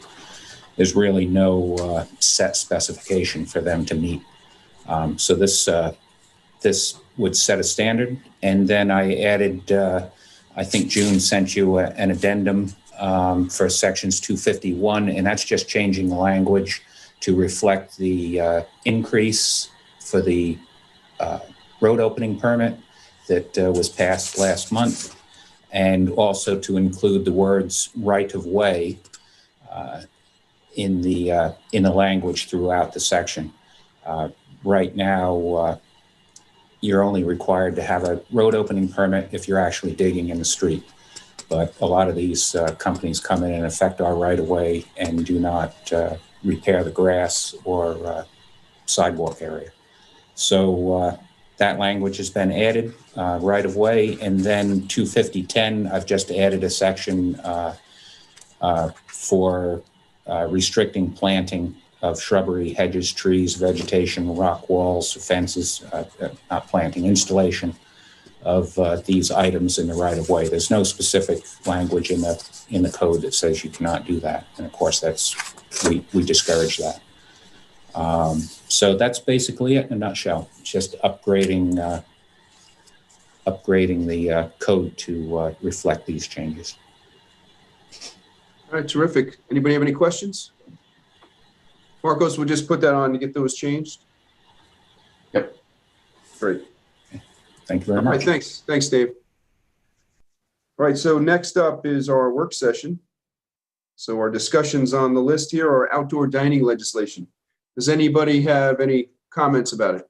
there's really no set specification for them to meet. So this would set a standard. And then I added, I think June sent you an addendum for sections 251, and that's just changing the language to reflect the increase for the road opening permit that was passed last month, and also to include the words right of way in the language throughout the section. Right now, you're only required to have a road opening permit if you're actually digging in the street. But a lot of these companies come in and affect our right of way and do not repair the grass or sidewalk area. So that language has been added, right of way. And then 250.10, I've just added a section for restricting planting of shrubbery, hedges, trees, vegetation, rock walls, fences, not planting, installation of these items in the right of way. There's no specific language in the code that says you cannot do that. And of course, we discourage that. So that's basically it in a nutshell. It's just upgrading the code to reflect these changes. All right, terrific. Anybody have any questions? Marcos, we'll just put that on to get those changed. Yep. Great. Thank you very much. All right, thanks. Thanks, Dave. All right, so next up is our work session. So our discussions on the list here are outdoor dining legislation. Does anybody have any comments about it?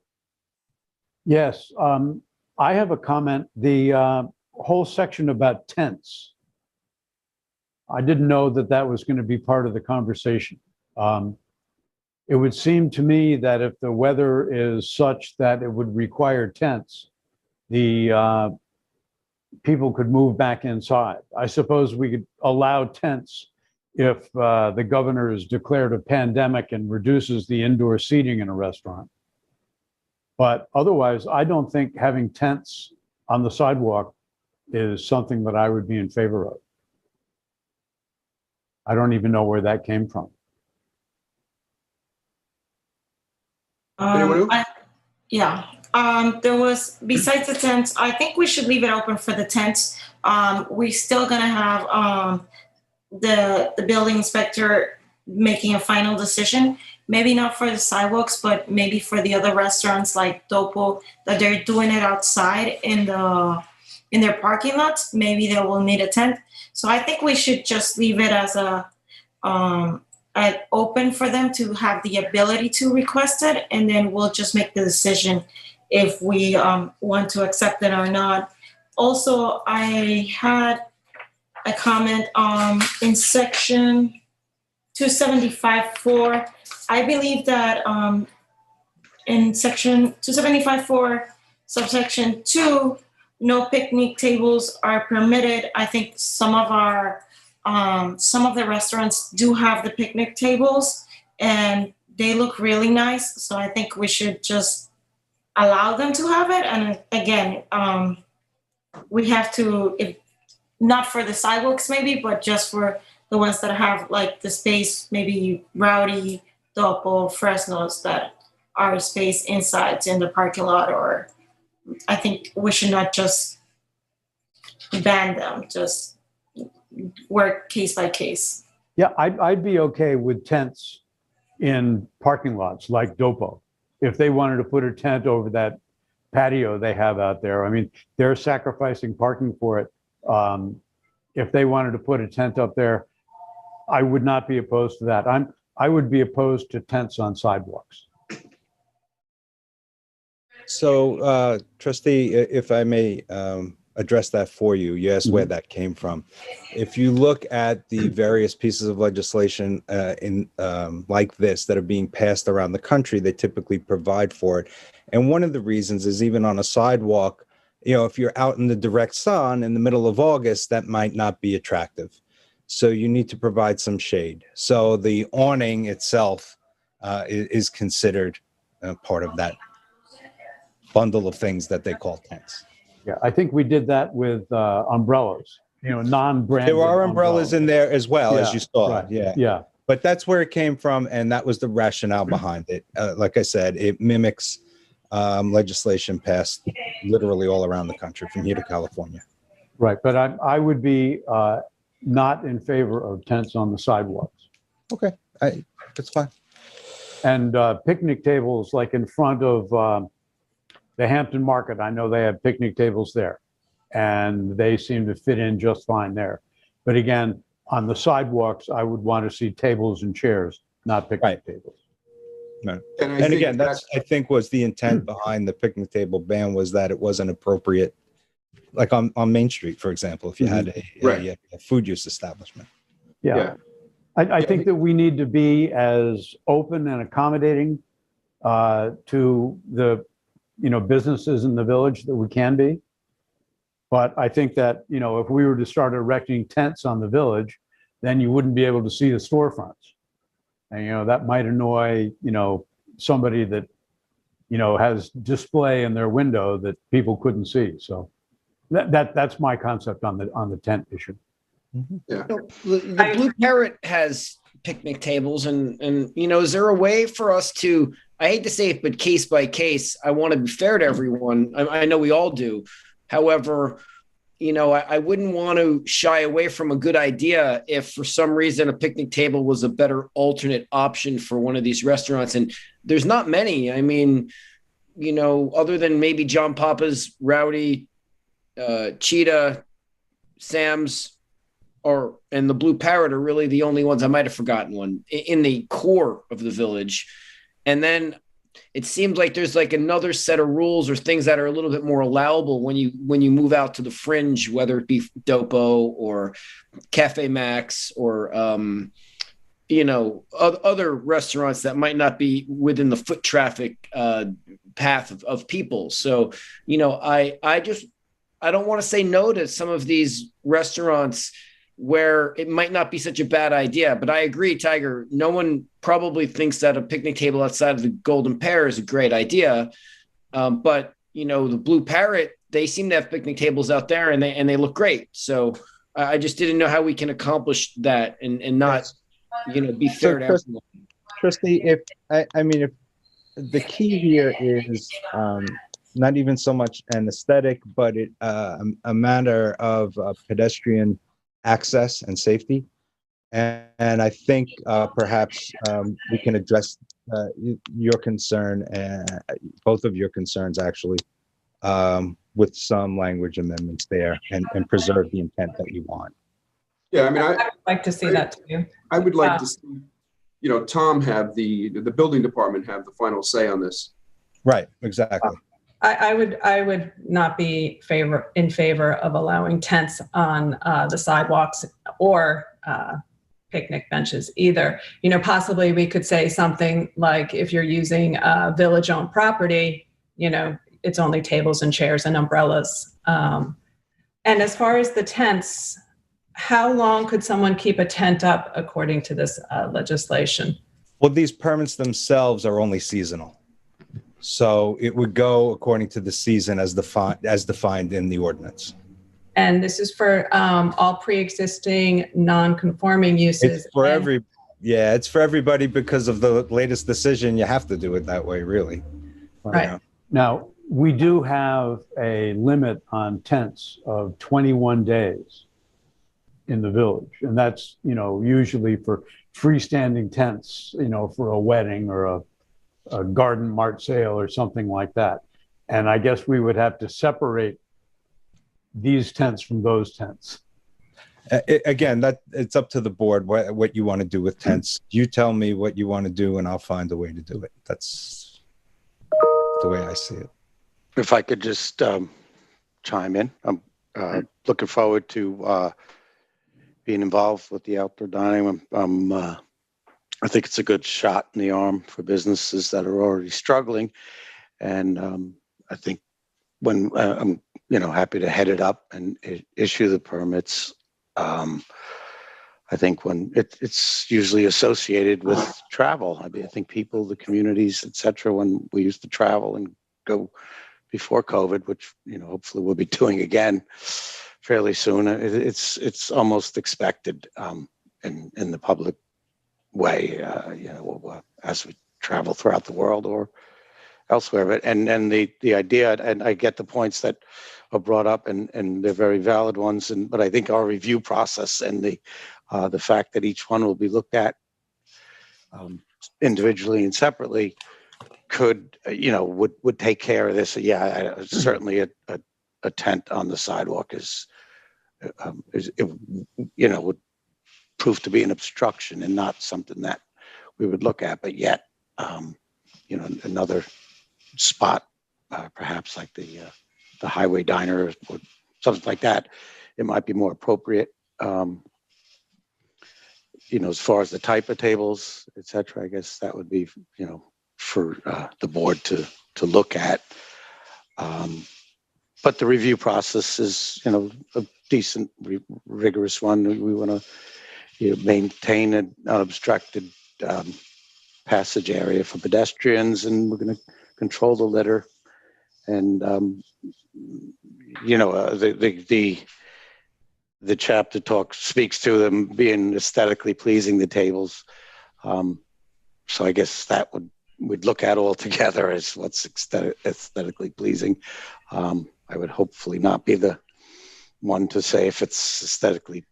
Yes, I have a comment. The whole section about tents. I didn't know that that was going to be part of the conversation. It would seem to me that if the weather is such that it would require tents, the people could move back inside. I suppose we could allow tents if the governor has declared a pandemic and reduces the indoor seating in a restaurant. But otherwise, I don't think having tents on the sidewalk is something that I would be in favor of. I don't even know where that came from. There was, besides the tents, I think we should leave it open for the tents. We're still gonna have the building inspector making a final decision. Maybe not for the sidewalks, but maybe for the other restaurants like Topo, that they're doing it outside in their parking lots. Maybe they will need a tent. So I think we should just leave it as an open for them to have the ability to request it, and then we'll just make the decision if we want to accept it or not. Also, I had a comment in section 275.4. I believe that in section 275.4, subsection 2, no picnic tables are permitted. I think some of the restaurants do have the picnic tables and they look really nice. So I think we should just allow them to have it. And again, we have to, if not for the sidewalks maybe, but just for the ones that have like the space, maybe Rowdy, Topo, Fresno's that are space inside in the parking lot, or I think we should not just ban them, just work case by case. Yeah, I'd be okay with tents in parking lots like Dopo. If they wanted to put a tent over that patio they have out there, I mean, they're sacrificing parking for it. If they wanted to put a tent up there, I would not be opposed to that. I would be opposed to tents on sidewalks. So, Trustee, if I may address that for you, you asked where that came from. If you look at the various pieces of legislation like this that are being passed around the country, they typically provide for it. And one of the reasons is even on a sidewalk, you know, if you're out in the direct sun in the middle of August, that might not be attractive. So you need to provide some shade. So the awning itself is considered part of that bundle of things that they call tents. Yeah, I think we did that with umbrellas, you know, non-branded. There are umbrellas in there as well, as you saw. Right. Yeah. Yeah. But that's where it came from, and that was the rationale behind it. Like I said, it mimics legislation passed literally all around the country, from here to California. Right, but I would be not in favor of tents on the sidewalks. Okay, that's fine. And picnic tables like in front of the Hampton Market, I know they have picnic tables there, and they seem to fit in just fine there. But again, on the sidewalks, I would want to see tables and chairs, not picnic tables. No. And again, that's I think was the intent behind the picnic table ban, was that it wasn't appropriate, like on Main Street, for example, if you had a food use establishment. Yeah. I think that we need to be as open and accommodating to the, businesses in the village that we can be. But I think that, if we were to start erecting tents on the village, then you wouldn't be able to see the storefronts. And, that might annoy, somebody that, has display in their window that people couldn't see. So that's my concept on the tent issue. Yeah. The Blue Parrot has picnic tables, and is there a way for us to, I hate to say it, but case by case, I want to be fair to everyone. I know we all do. However, I wouldn't want to shy away from a good idea if for some reason a picnic table was a better alternate option for one of these restaurants. And there's not many. I mean, other than maybe John Papa's, Rowdy, Cheetah, Sam's, and the Blue Parrot are really the only ones. I might have forgotten one in the core of the village. And then it seems like there's like another set of rules or things that are a little bit more allowable when you move out to the fringe, whether it be Dopo or Cafe Max or, other restaurants that might not be within the foot traffic path of people. So, I don't want to say no to some of these restaurants where it might not be such a bad idea. But I agree, Tiger, no one probably thinks that a picnic table outside of the Golden Pear is a great idea. But, the Blue Parrot, they seem to have picnic tables out there, and they look great. So I just didn't know how we can accomplish that and not, be fair to everyone. Trustee, if the key here is not even so much an aesthetic, but a matter of pedestrian access and safety. And I think perhaps we can address your concern, both of your concerns actually, with some language amendments there and preserve the intent that you want. Yeah, I would like to see that too. I would like to see, Tom have the building department have the final say on this. Right, exactly. I would not be in favor of allowing tents on the sidewalks or picnic benches either. Possibly we could say something like, if you're using village-owned property, it's only tables and chairs and umbrellas. And as far as the tents, how long could someone keep a tent up according to this legislation? Well, these permits themselves are only seasonal. So it would go according to the season as defined in the ordinance. And this is for all pre-existing non-conforming uses. It's for it's for everybody because of the latest decision. You have to do it that way, really. Right. Now, we do have a limit on tents of 21 days in the village. And that's, usually for freestanding tents, for a wedding or a garden mart sale or something like that. And I guess we would have to separate these tents from those tents. Again, it's up to the board what you want to do with tents. You tell me what you want to do and I'll find a way to do it. That's the way I see it. If I could just chime in, I'm looking forward to being involved with the outdoor dining. I think it's a good shot in the arm for businesses that are already struggling. And I think when I'm, happy to head it up and issue the permits, I think when it's usually associated with travel. I think people, the communities, et cetera, when we used to travel and go before COVID, which, hopefully we'll be doing again fairly soon, it's almost expected in the public way, as we travel throughout the world or elsewhere. But and the idea, and I get the points that are brought up, and they're very valid ones. But I think our review process and the fact that each one will be looked at individually and separately could, would take care of this. Certainly a tent on the sidewalk would prove to be an obstruction and not something that we would look at. But yet, another spot, perhaps like the highway diner or something like that, it might be more appropriate. As far as the type of tables, et cetera, I guess that would be, for the board to look at. But the review process is, a decent, rigorous one. We want to maintain an unobstructed passage area for pedestrians, and we're going to control the litter. And the chapter speaks to them being aesthetically pleasing, the tables. So I guess that we'd look at all together as what's aesthetically pleasing. I would hopefully not be the one to say if it's aesthetically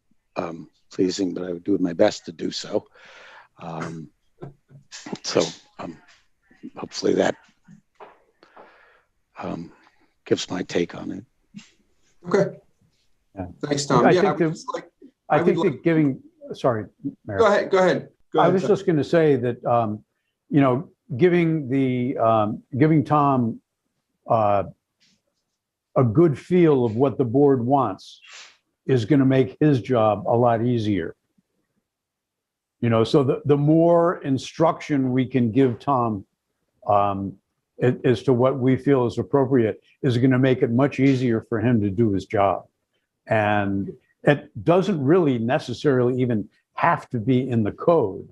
pleasing, but I would do my best to do so. Hopefully that gives my take on it. Okay. Yeah. Thanks, Tom. I think that giving, sorry, Mayor. Go ahead. I was just going to say that, giving Tom a good feel of what the board wants is going to make his job a lot easier. So the more instruction we can give Tom as to what we feel is appropriate is going to make it much easier for him to do his job. And it doesn't really necessarily even have to be in the code.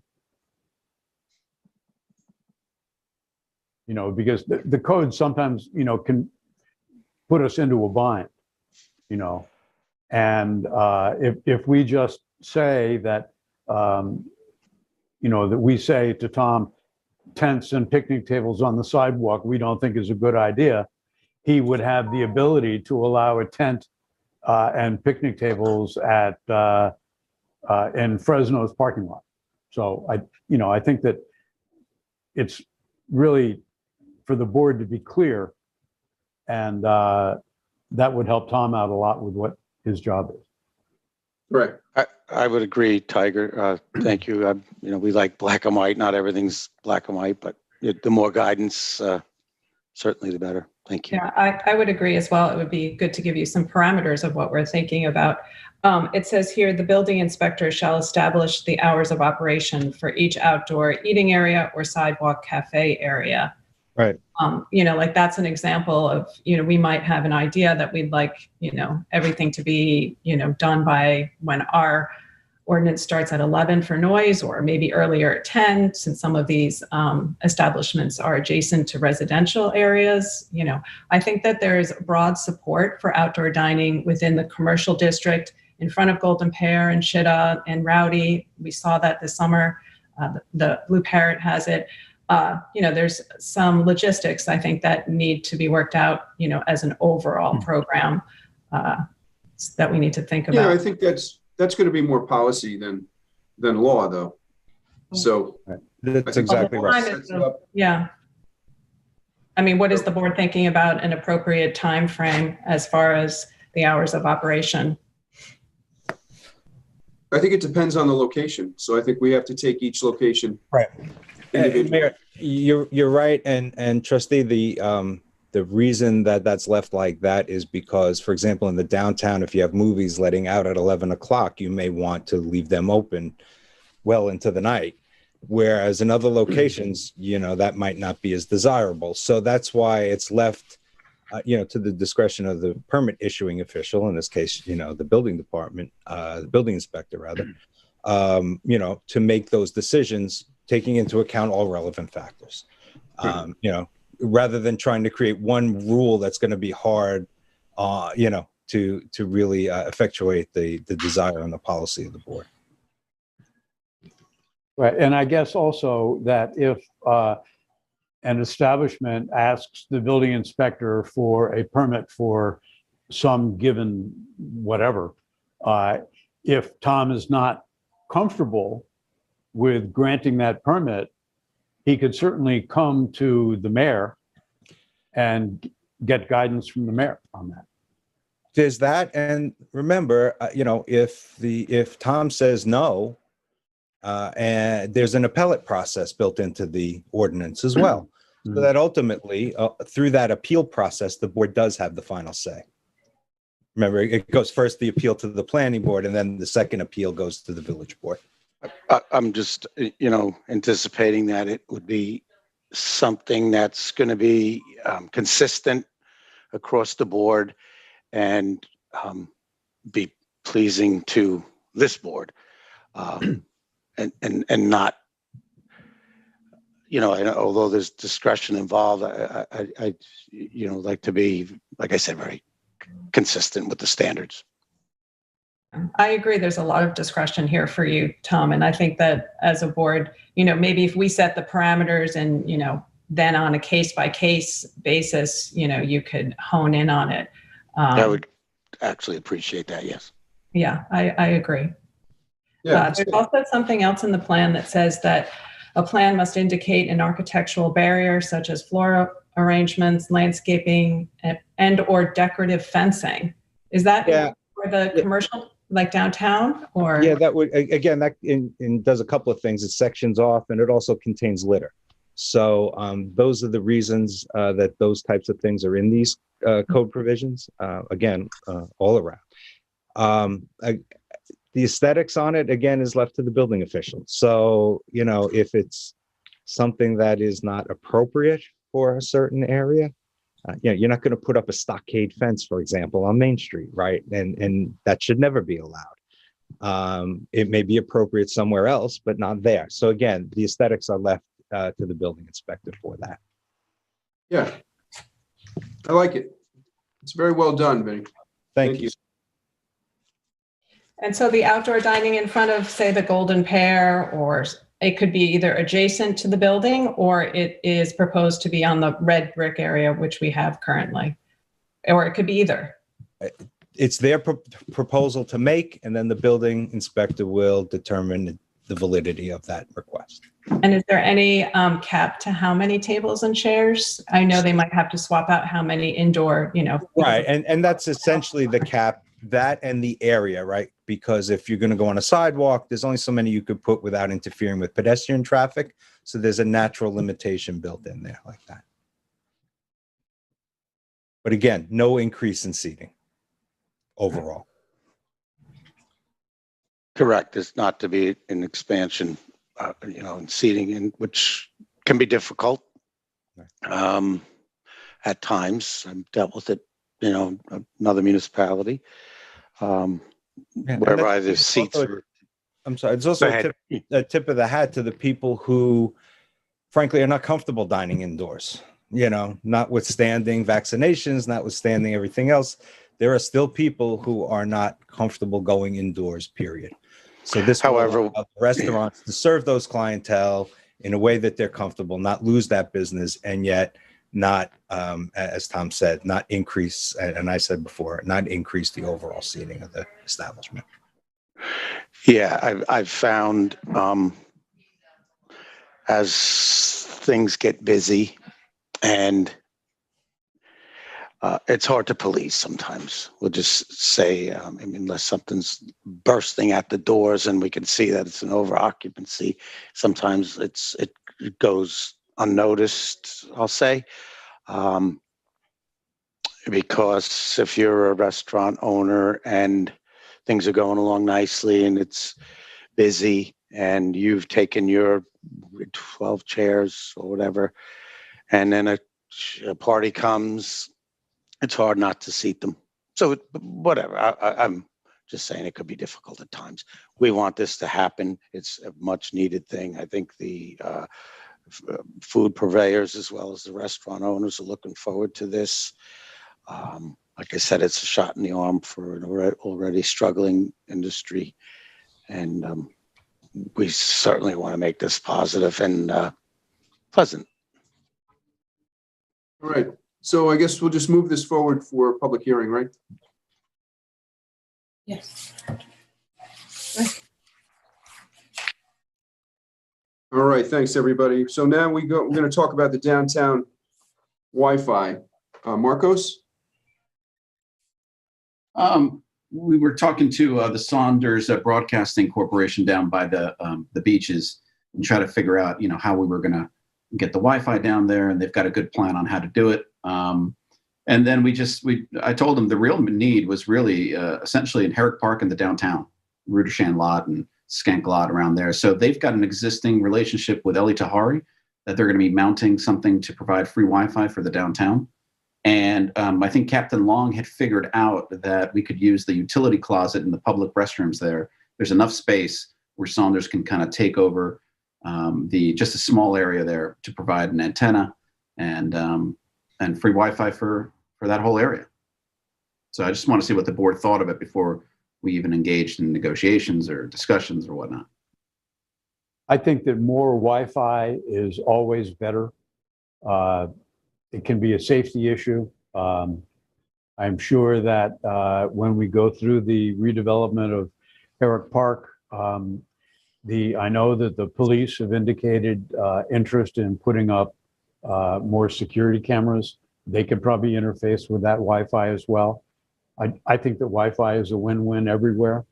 Because the code sometimes, can put us into a bind, and if we just say that, that we say to Tom, tents and picnic tables on the sidewalk, we don't think is a good idea, he would have the ability to allow a tent and picnic tables at in Fresno's parking lot. So I think that it's really for the board to be clear, and that would help Tom out a lot with what his job is. Right. I would agree, Tiger. Thank you. We like black and white. Not everything's black and white, but the more guidance, certainly the better. Thank you. Yeah, I would agree as well. It would be good to give you some parameters of what we're thinking about. It says here, the building inspector shall establish the hours of operation for each outdoor eating area or sidewalk cafe area. Right. Like that's an example of, we might have an idea that we'd like, everything to be, done by when our ordinance starts at 11 for noise, or maybe earlier at 10, since some of these establishments are adjacent to residential areas. I think that there's broad support for outdoor dining within the commercial district in front of Golden Pear and Shitta and Rowdy. We saw that this summer. The Blue Parrot has it. There's some logistics, I think, that need to be worked out, as an overall program that we need to think about. Yeah, I think that's going to be more policy than law, though. So that's exactly right. Yeah. I mean, what is the board thinking about an appropriate time frame as far as the hours of operation? I think it depends on the location. So I think we have to take each location. Right. Mayor, you're right, and trustee, the reason that that's left like that is because, for example, in the downtown, if you have movies letting out at 11 o'clock, you may want to leave them open well into the night. Whereas in other locations, that might not be as desirable. So that's why it's left, to the discretion of the permit issuing official, in this case, the building department, the building inspector rather, to make those decisions, taking into account all relevant factors. Rather than trying to create one rule that's going to be hard, to really effectuate the desire and the policy of the board. Right, and I guess also that if an establishment asks the building inspector for a permit for some given whatever, if Tom is not comfortable with granting that permit, he could certainly come to the mayor and get guidance from the mayor on that. There's that, and remember, if Tom says no, and there's an appellate process built into the ordinance as well, so that ultimately, through that appeal process, the board does have the final say. Remember, it goes first the appeal to the planning board, and then the second appeal goes to the village board. I'm just, anticipating that it would be something that's going to be consistent across the board and be pleasing to this board, and not, although there's discretion involved, I like to be, like I said, very consistent with the standards. I agree. There's a lot of discretion here for you, Tom. And I think that as a board, maybe if we set the parameters and, then on a case by case basis, you could hone in on it. I would actually appreciate that. Yes. Yeah, I agree. Yeah, there's also something else in the plan that says that a plan must indicate an architectural barrier such as floor arrangements, landscaping, and or decorative fencing. Is that for the commercial, like downtown, or? Yeah, that would, again, that does a couple of things. It sections off, and it also contains litter. So those are the reasons that those types of things are in these code provisions, all around. The aesthetics on it, again, is left to the building official. So, if it's something that is not appropriate for a certain area, you're not going to put up a stockade fence, for example, on Main Street, right? And that should never be allowed. It may be appropriate somewhere else, but not there. So again, the aesthetics are left to the building inspector for that. Yeah, I like it. It's very well done, Benny. Thank you. And so the outdoor dining in front of, say, the Golden Pear, or it could be either adjacent to the building, or it is proposed to be on the red brick area, which we have currently, or it could be either. It's their proposal to make, and then the building inspector will determine the validity of that request. And is there any cap to how many tables and chairs? I know they might have to swap out how many indoor, Right, and that's essentially the cap, that and the area, right? Because if you're going to go on a sidewalk, there's only so many you could put without interfering with pedestrian traffic. So there's a natural limitation built in there like that. But again, no increase in seating overall. Correct. It's not to be an expansion, in seating, which can be difficult at times. I've dealt with it, another municipality. Whereby the seats are, I'm sorry, it's also a tip of the hat to the people who, frankly, are not comfortable dining indoors. Notwithstanding vaccinations, notwithstanding everything else, there are still people who are not comfortable going indoors, period. So this, however, will allow restaurants to serve those clientele in a way that they're comfortable, not lose that business, and yet not, as Tom said, not increase, and I said before, not increase the overall seating of the establishment. Yeah, I've found as things get busy and it's hard to police sometimes. We'll just say, unless something's bursting at the doors and we can see that it's an over occupancy, sometimes it goes unnoticed, I'll say. Because if you're a restaurant owner and things are going along nicely and it's busy and you've taken your 12 chairs or whatever, and then a party comes, it's hard not to seat them. So whatever, I'm just saying it could be difficult at times. We want this to happen. It's a much needed thing. I think the food purveyors as well as the restaurant owners are looking forward to this. Like I said, it's a shot in the arm for an already struggling industry. And we certainly want to make this positive and pleasant. All right. So I guess we'll just move this forward for public hearing, right? Yes. All right. Thanks, everybody. So now we're going to talk about the downtown Wi-Fi. Marcos? We were talking to the Saunders Broadcasting Corporation down by the beaches and try to figure out, how we were going to get the Wi-Fi down there, and they've got a good plan on how to do it. And then I told them the real need was really essentially in Herrick Park and the downtown, Rudishan lot and Skank lot around there. So they've got an existing relationship with Eli Tahari that they're going to be mounting something to provide free Wi-Fi for the downtown. And I think Captain Long had figured out that we could use the utility closet in the public restrooms there. There's enough space where Saunders can kind of take over just a small area there to provide an antenna and free Wi-Fi for that whole area. So I just want to see what the board thought of it before we even engaged in negotiations or discussions or whatnot. I think that more Wi-Fi is always better. It can be a safety issue. I'm sure that when we go through the redevelopment of Herrick Park, I know that the police have indicated interest in putting up more security cameras. They could probably interface with that Wi-Fi as well. I think that Wi-Fi is a win-win everywhere.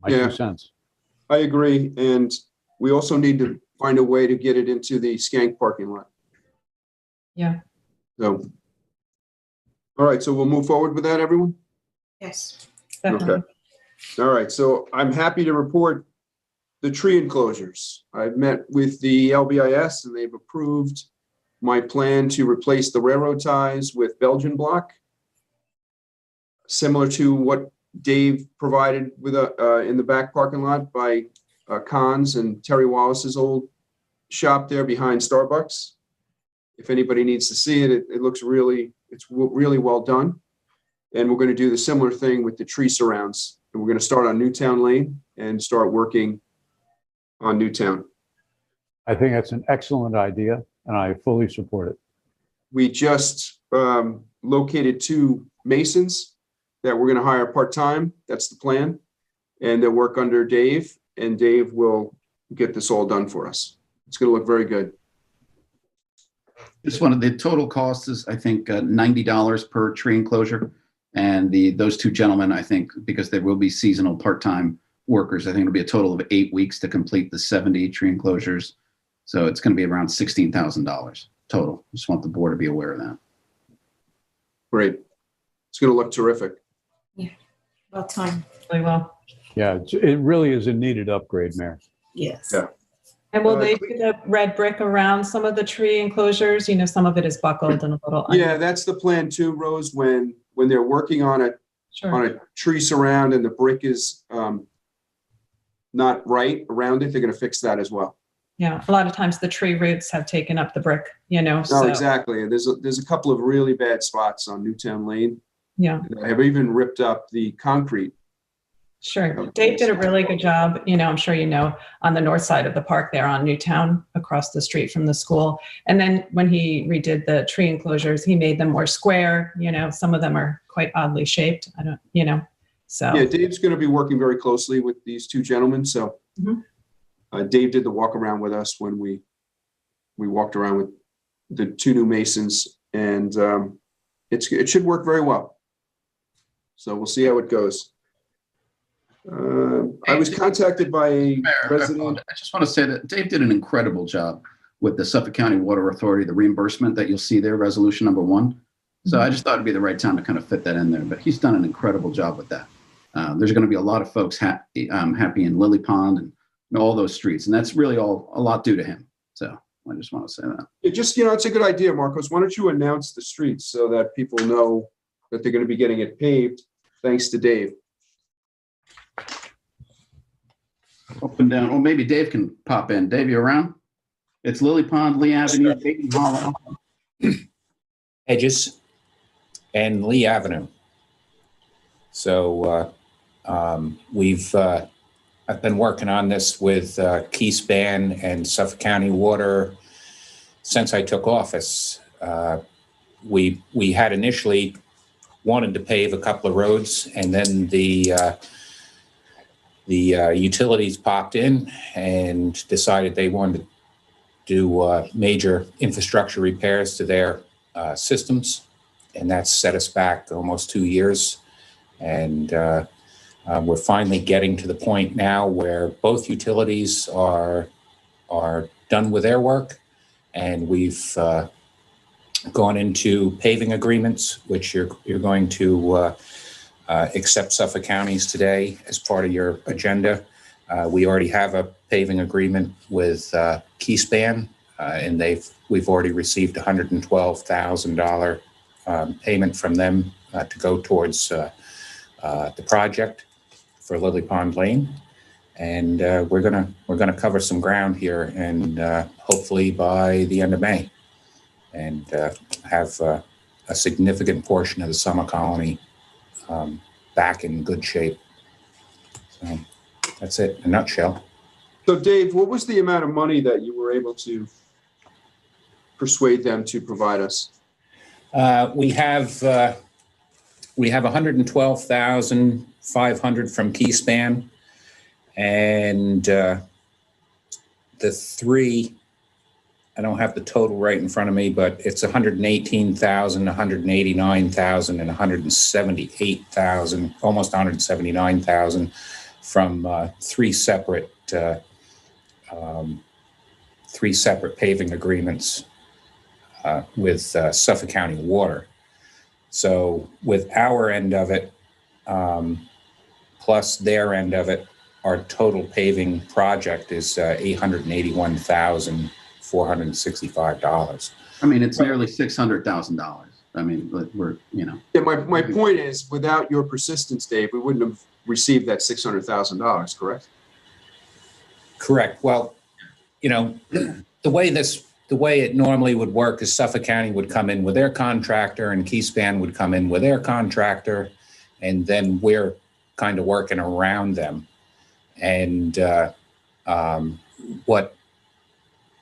My 2 cents. I agree. And we also need to find a way to get it into the Skank parking lot. Yeah. So, all right. So we'll move forward with that, everyone? Yes. Definitely. Okay. All right. So I'm happy to report the tree enclosures. I've met with the LBIS and they've approved my plan to replace the railroad ties with Belgian block, similar to what Dave provided with in the back parking lot by Conn's and Terry Wallace's old shop there behind Starbucks. If anybody needs to see it, it looks really well done. And we're going to do the similar thing with the tree surrounds. And we're going to start on Newtown Lane and start working on Newtown. I think that's an excellent idea, and I fully support it. We just located 2 masons that we're going to hire part-time. That's the plan. And they'll work under Dave, and Dave will get this all done for us. It's going to look very good. Just the total cost is, I think, $90 per tree enclosure. And those 2 gentlemen, I think, because there will be seasonal part-time workers, I think it'll be a total of 8 weeks to complete the 70 tree enclosures. So it's going to be around $16,000 total. Just want the board to be aware of that. Great. It's going to look terrific. Yeah. Well timed. Really well. Yeah, it really is a needed upgrade, Mayor. Yes. Yeah. And will they do the red brick around some of the tree enclosures? Some of it is buckled and a little. Yeah, that's the plan too, Rose. When they're working on it, on a tree surround and the brick is not right around it, they're going to fix that as well. Yeah, a lot of times the tree roots have taken up the brick, No, exactly. There's a couple of really bad spots on Newtown Lane. Yeah. I have even ripped up the concrete. Sure. Dave did a really good job, I'm sure on the north side of the park there on Newtown, across the street from the school. And then when he redid the tree enclosures, he made them more square. Some of them are quite oddly shaped. So. Yeah, Dave's going to be working very closely with these 2 gentlemen. So Dave did the walk around with us when we walked around with the 2 new masons, and it should work very well. So we'll see how it goes. I was contacted by a resident. I just want to say that Dave did an incredible job with the Suffolk County Water Authority, the reimbursement that you'll see there, resolution number 1. So I just thought it'd be the right time to kind of fit that in there, but he's done an incredible job with that. There's going to be a lot of folks happy in Lily Pond and all those streets, and that's really a lot due to him. So I just want to say that. It's a good idea, Marcos. Why don't you announce the streets so that people know that they're going to be getting it paved, thanks to Dave. Up and down. Well, maybe Dave can pop in. Dave, you around? It's Lily Pond, Lee Avenue, Dayton Hollow, Hedges, and Lee Avenue. So we've I've been working on this with Keyspan and Suffolk County Water since I took office. We had initially wanted to pave a couple of roads, and then the utilities popped in and decided they wanted to do major infrastructure repairs to their systems, and that's set us back almost 2 years. And we're finally getting to the point now where both utilities are done with their work, and we've gone into paving agreements, which you're going to accept Suffolk County's today as part of your agenda. We already have a paving agreement with Keyspan, and we've already received $112,000 payment from them to go towards the project for Lily Pond Lane. And we're gonna cover some ground here, and hopefully by the end of May, and have a significant portion of the summer colony back in good shape. So that's it in a nutshell. So Dave, what was the amount of money that you were able to persuade them to provide us? We have $112,500 from Keyspan, and the three, I don't have the total right in front of me, but it's $118,000, $189,000, and $178,000, almost $179,000 from three separate paving agreements with Suffolk County Water. So with our end of it, plus their end of it, our total paving project is $881,465. I mean, it's nearly $600,000. I mean, we're, you know. Yeah, my point is, without your persistence, Dave, we wouldn't have received that $600,000, correct? Correct. Well, you know, the way it normally would work is Suffolk County would come in with their contractor and Keyspan would come in with their contractor, and then we're kind of working around them. And what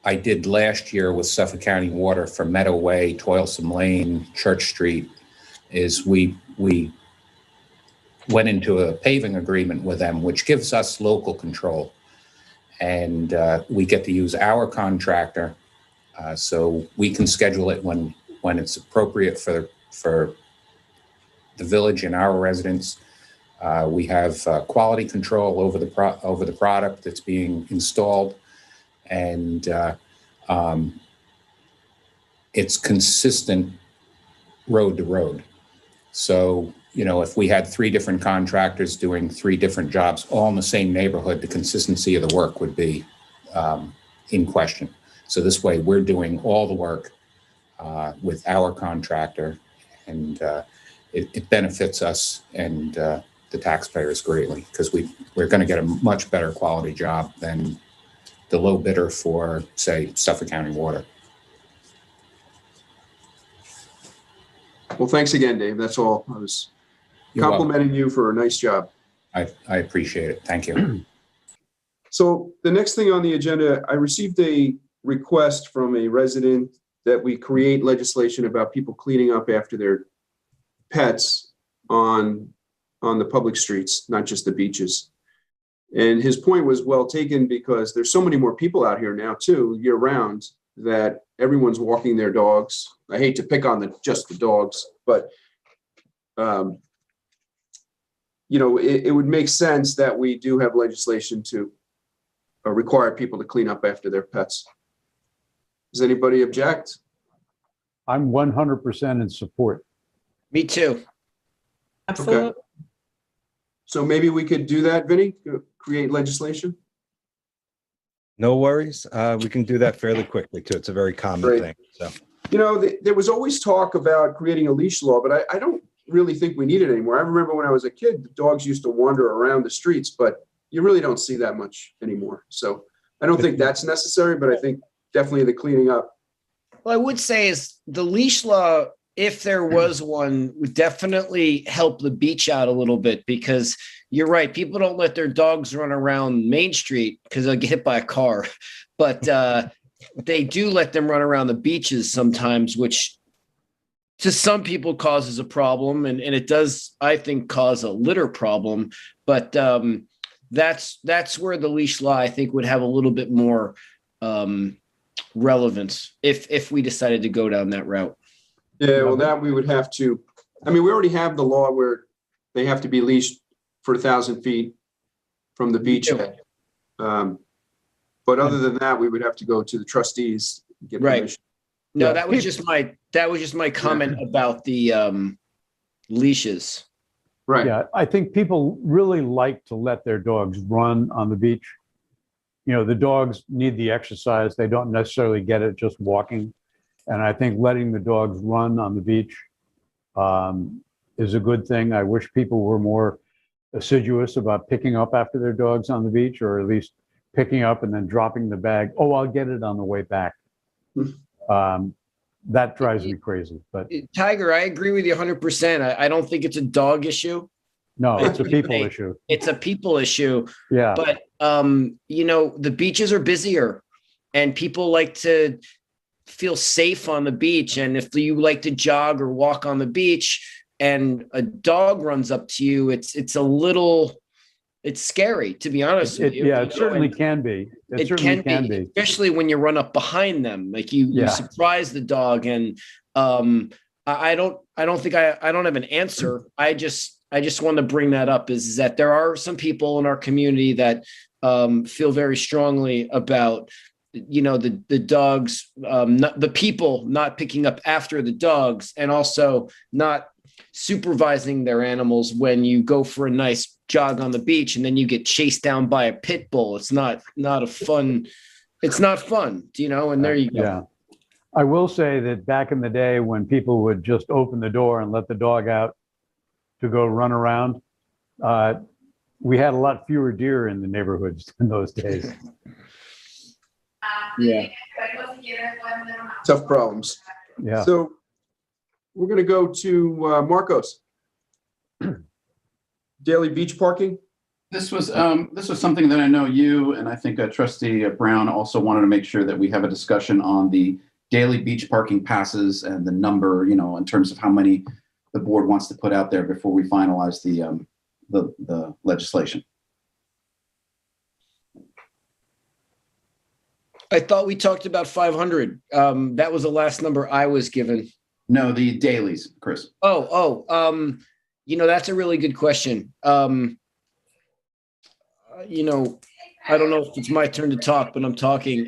I did last year with Suffolk County Water for Meadow Way, Toilsome Lane, Church Street, is we went into a paving agreement with them, which gives us local control. And we get to use our contractor, so we can schedule it when it's appropriate for the village and our residents. We have quality control over the product that's being installed, and it's consistent road to road. So, you know, if we had three different contractors doing three different jobs, all in the same neighborhood, the consistency of the work would be in question. So this way, we're doing all the work with our contractor, and it benefits us and the taxpayers greatly, because we're going to get a much better quality job than the low bidder for, say, Suffolk County Water. Well, thanks again, Dave. That's all. I was complimenting you for a nice job. I appreciate it. Thank you. So the next thing on the agenda, I received a request from a resident that we create legislation about people cleaning up after their pets on the public streets, not just the beaches. And his point was well taken, because there's so many more people out here now too, year round, that everyone's walking their dogs. I hate to pick on just the dogs, but you know, it would make sense that we do have legislation to require people to clean up after their pets. Does anybody object? I'm 100% in support. Me too. Absolutely. Okay. So maybe we could do that, Vinny, create legislation? No worries. We can do that fairly quickly too. It's a very common thing. So, you know, there was always talk about creating a leash law, but I don't really think we need it anymore. I remember when I was a kid, the dogs used to wander around the streets, but you really don't see that much anymore. So I don't think that's necessary, but I think definitely the cleaning up. Well, I would say is the leash law if there was one, would definitely help the beach out a little bit, because you're right. People don't let their dogs run around Main Street because they'll get hit by a car, but they do let them run around the beaches sometimes, which to some people causes a problem. And it does, I think, cause a litter problem. But that's where the leash law, I think, would have a little bit more relevance if we decided to go down that route. Yeah, well, that we would have to, I mean, we already have the law where they have to be leashed for 1,000 feet from the beachhead. But other than that, we would have to go to the trustees. Get Right. permission. No, that was just my comment about the leashes. Right. Yeah, I think people really like to let their dogs run on the beach. You know, the dogs need the exercise. They don't necessarily get it just walking. And I think letting the dogs run on the beach is a good thing. I wish people were more assiduous about picking up after their dogs on the beach, or at least picking up and then dropping the bag. Oh, I'll get it on the way back. That drives me crazy. But Tiger, I agree with you 100%. I don't think it's a dog issue. no, it's a people issue. It's a people issue. Yeah. But you know, the beaches are busier and people like to feel safe on the beach. And if you like to jog or walk on the beach and a dog runs up to you, it's scary, to be honest with you. Yeah, it certainly can be. It certainly can be. Especially when you run up behind them, like you surprise the dog. And I don't have an answer. I just want to bring that up is that there are some people in our community that feel very strongly about, you know, the dogs, the people not picking up after the dogs, and also not supervising their animals when you go for a nice jog on the beach and then you get chased down by a pit bull. It's not fun, you know, and there you go. Yeah. I will say that back in the day when people would just open the door and let the dog out to go run around, we had a lot fewer deer in the neighborhoods in those days. Yeah. Tough problems. Yeah. So we're going to go to Marcos. Daily beach parking. This was something that I know you and I think Trustee Brown also wanted to make sure that we have a discussion on the daily beach parking passes and the number, you know, in terms of how many the board wants to put out there before we finalize the legislation. I thought we talked about 500. That was the last number I was given. No, the dailies, Chris. You know, that's a really good question. You know, I don't know if it's my turn to talk, but I'm talking.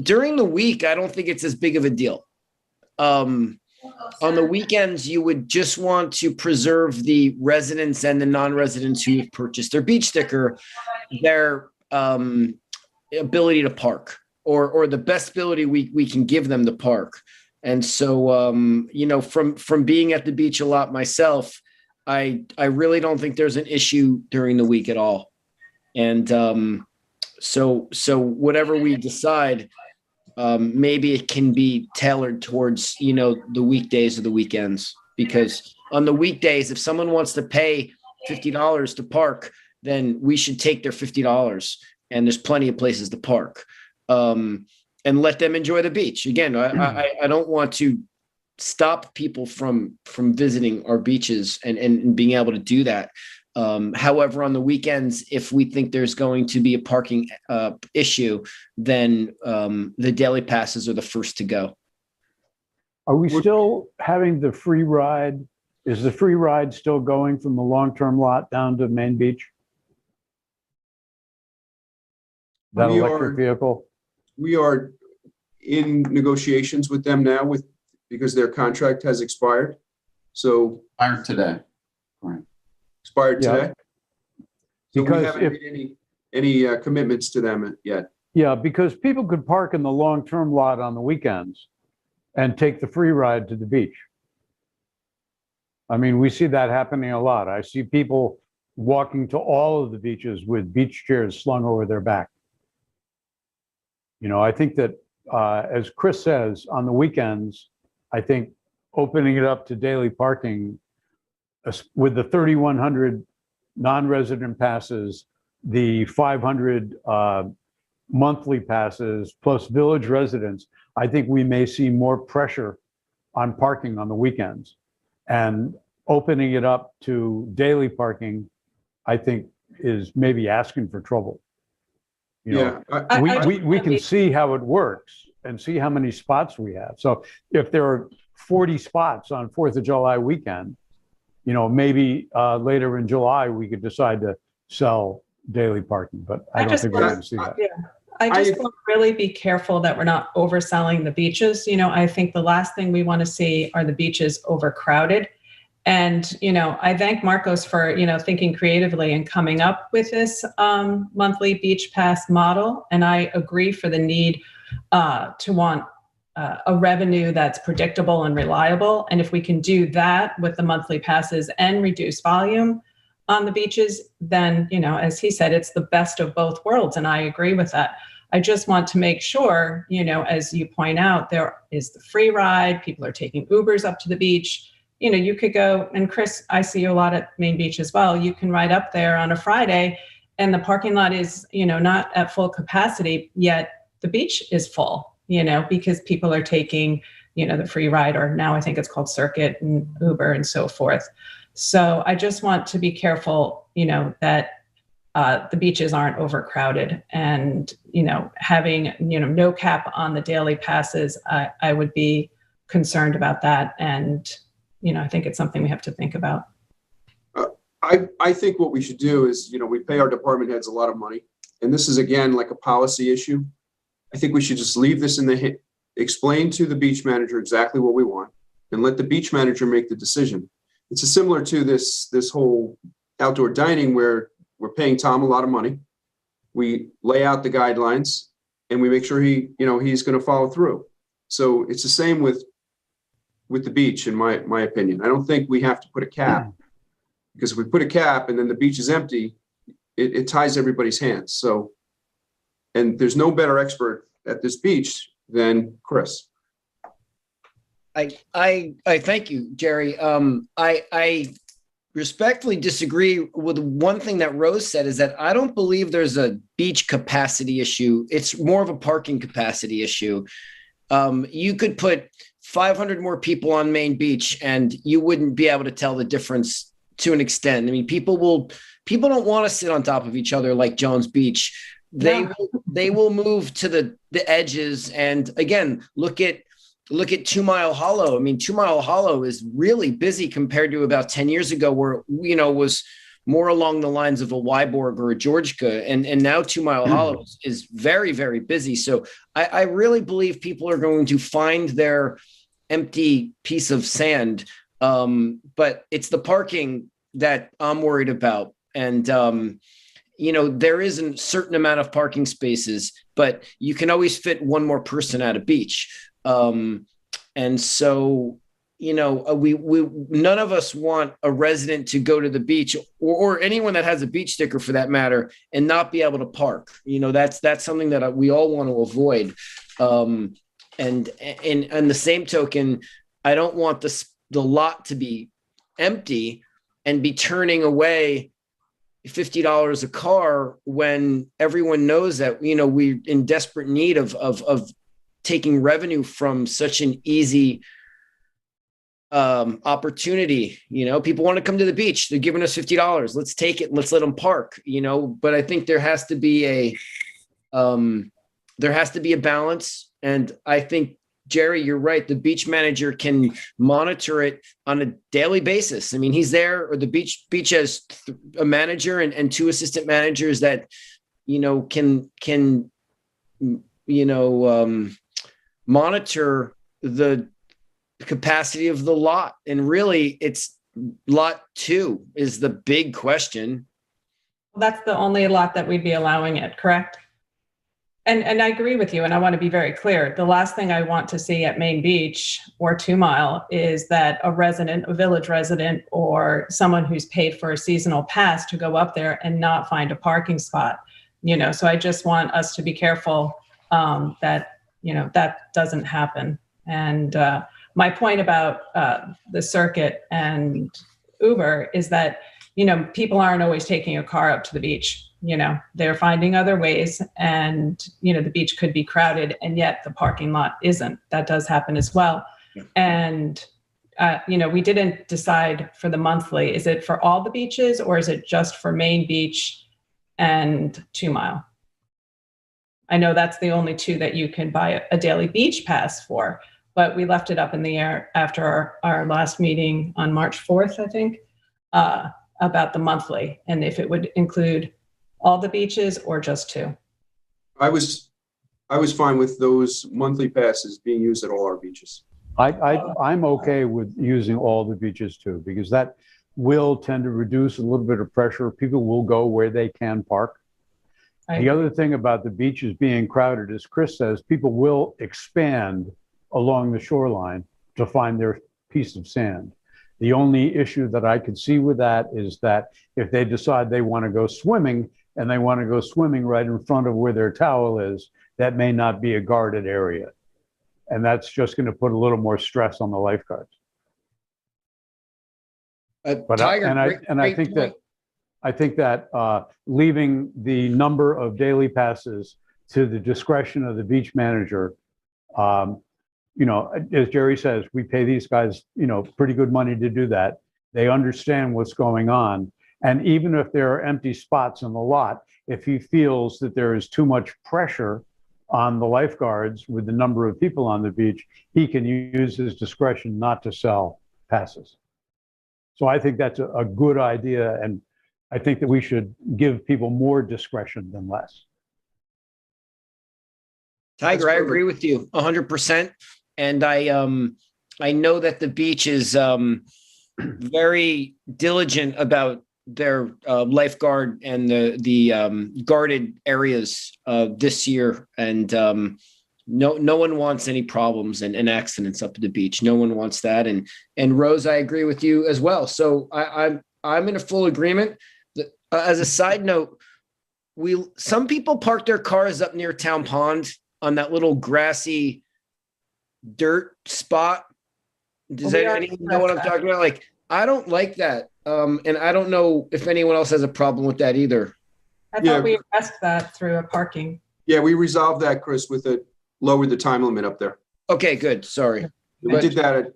During the week, I don't think it's as big of a deal. On the weekends, you would just want to preserve the residents and the non-residents who have purchased their beach sticker, their ability to park, or the best ability we can give them to park. And so, you know, from being at the beach a lot myself, I really don't think there's an issue during the week at all. And so whatever we decide, maybe it can be tailored towards, you know, the weekdays or the weekends, because on the weekdays, if someone wants to pay $50 to park, then we should take their $50, and there's plenty of places to park. And let them enjoy the beach. Again, I don't want to stop people from visiting our beaches and being able to do that. However, on the weekends, if we think there's going to be a parking issue, then the daily passes are the first to go. Are we still having the free ride? Is the free ride still going from the long-term lot down to Main Beach? That electric vehicle? We are in negotiations with them now because their contract has expired. So expired today. Right. Expired today. So because we haven't made any commitments to them yet. Yeah, because people could park in the long-term lot on the weekends and take the free ride to the beach. I mean, we see that happening a lot. I see people walking to all of the beaches with beach chairs slung over their back. You know, I think that as Chris says, on the weekends, I think opening it up to daily parking with the 3,100 non-resident passes, the 500 monthly passes, plus village residents, I think we may see more pressure on parking on the weekends. And opening it up to daily parking, I think, is maybe asking for trouble. You know, we can see how it works and see how many spots we have. So if there are 40 spots on 4th of July weekend, you know, maybe later in July, we could decide to sell daily parking, but I don't think we're going to see that. Yeah. I just want to really be careful that we're not overselling the beaches. You know, I think the last thing we want to see are the beaches overcrowded. And, you know, I thank Marcos for, you know, thinking creatively and coming up with this monthly beach pass model. And I agree for the need to want a revenue that's predictable and reliable. And if we can do that with the monthly passes and reduce volume on the beaches, then, you know, as he said, it's the best of both worlds. And I agree with that. I just want to make sure, you know, as you point out, there is the free ride. People are taking Ubers up to the beach. You know, you could go, and Chris, I see you a lot at Main Beach as well. You can ride up there on a Friday and the parking lot is, you know, not at full capacity, yet the beach is full, you know, because people are taking, you know, the free ride, or now I think it's called Circuit and Uber and so forth. So I just want to be careful, you know, that the beaches aren't overcrowded, and, you know, having, you know, no cap on the daily passes, I would be concerned about that. And, you know, I think it's something we have to think about. I think what we should do is, you know, we pay our department heads a lot of money, and this is, again, like a policy issue. I think we should just leave this in the explain to the beach manager exactly what we want and let the beach manager make the decision. It's similar to this whole outdoor dining where we're paying Tom a lot of money. We lay out the guidelines and we make sure he's going to follow through. So it's the same with the beach, in my opinion. I don't think we have to put a cap, because if we put a cap and then the beach is empty, it ties everybody's hands. So, and there's no better expert at this beach than Chris. I thank you, Jerry. I respectfully disagree with one thing that Rose said, is that I don't believe there's a beach capacity issue. It's more of a parking capacity issue. You could put 500 more people on Main Beach and you wouldn't be able to tell the difference to an extent. I mean, people don't want to sit on top of each other like Jones Beach. They will move to the edges. And again, look at 2 Mile Hollow. I mean, 2 Mile Hollow is really busy compared to about 10 years ago, where, you know, was more along the lines of a Wyborg or a Georgica. And now 2 Mile Hollow is very, very busy. So I really believe people are going to find their empty piece of sand. But it's the parking that I'm worried about. And, you know, there is a certain amount of parking spaces, but you can always fit one more person at a beach. And so, you know, we none of us want a resident to go to the beach, or anyone that has a beach sticker for that matter, and not be able to park. You know, that's something that we all want to avoid. And the same token, I don't want the lot to be empty and be turning away $50 a car when everyone knows that, you know, we're in desperate need of taking revenue from such an easy opportunity. You know, people want to come to the beach. They're giving us $50. Let's take it and let's let them park, you know. But I think there has to be a balance. And I think, Jerry, you're right. The beach manager can monitor it on a daily basis. I mean, he's there, or the beach has a manager and 2 assistant managers that, you know, can you know, monitor the capacity of the lot. And really, it's lot 2 is the big question. That's the only lot that we'd be allowing it, correct? And I agree with you, and I want to be very clear. The last thing I want to see at Main Beach or 2 Mile is that a village resident, or someone who's paid for a seasonal pass to go up there and not find a parking spot. You know, so I just want us to be careful that, that doesn't happen. And my point about the circuit and Uber is that, people aren't always taking a car up to the beach. They're finding other ways, and, the beach could be crowded, and yet the parking lot isn't. That does happen as well. And, we didn't decide for the monthly. Is it for all the beaches, or is it just for Main Beach and 2 Mile? I know that's the only two that you can buy a daily beach pass for, but we left it up in the air after our last meeting on March 4th, I think, about the monthly, and if it would include all the beaches or just two. I was fine with those monthly passes being used at all our beaches. I'm okay with using all the beaches too, because that will tend to reduce a little bit of pressure. People will go where they can park. The other thing about the beaches being crowded, as Chris says, people will expand along the shoreline to find their piece of sand. The only issue that I could see with that is that if they decide they want to go swimming, and they want to go swimming right in front of where their towel is, that may not be a guarded area. And that's just going to put a little more stress on the lifeguards. Tiger, I think that leaving the number of daily passes to the discretion of the beach manager, as Jerry says, we pay these guys, pretty good money to do that. They understand what's going on. And even if there are empty spots in the lot, if he feels that there is too much pressure on the lifeguards with the number of people on the beach, he can use his discretion not to sell passes. So I think that's a good idea. And I think that we should give people more discretion than less. Tiger, I agree with you 100%. And I know that the beach is very diligent about their lifeguard and the guarded areas this year. And no one wants any problems and accidents up at the beach. No one wants that. And Rose, I agree with you as well. So I'm in a full agreement. As a side note, some people park their cars up near Town Pond on that little grassy dirt spot. Does anyone know what I'm talking about? Like, I don't like that. And I don't know if anyone else has a problem with that either. I thought we addressed that through a parking. Yeah, we resolved that, Chris, with lowered the time limit up there. Okay, good. Sorry. We did that.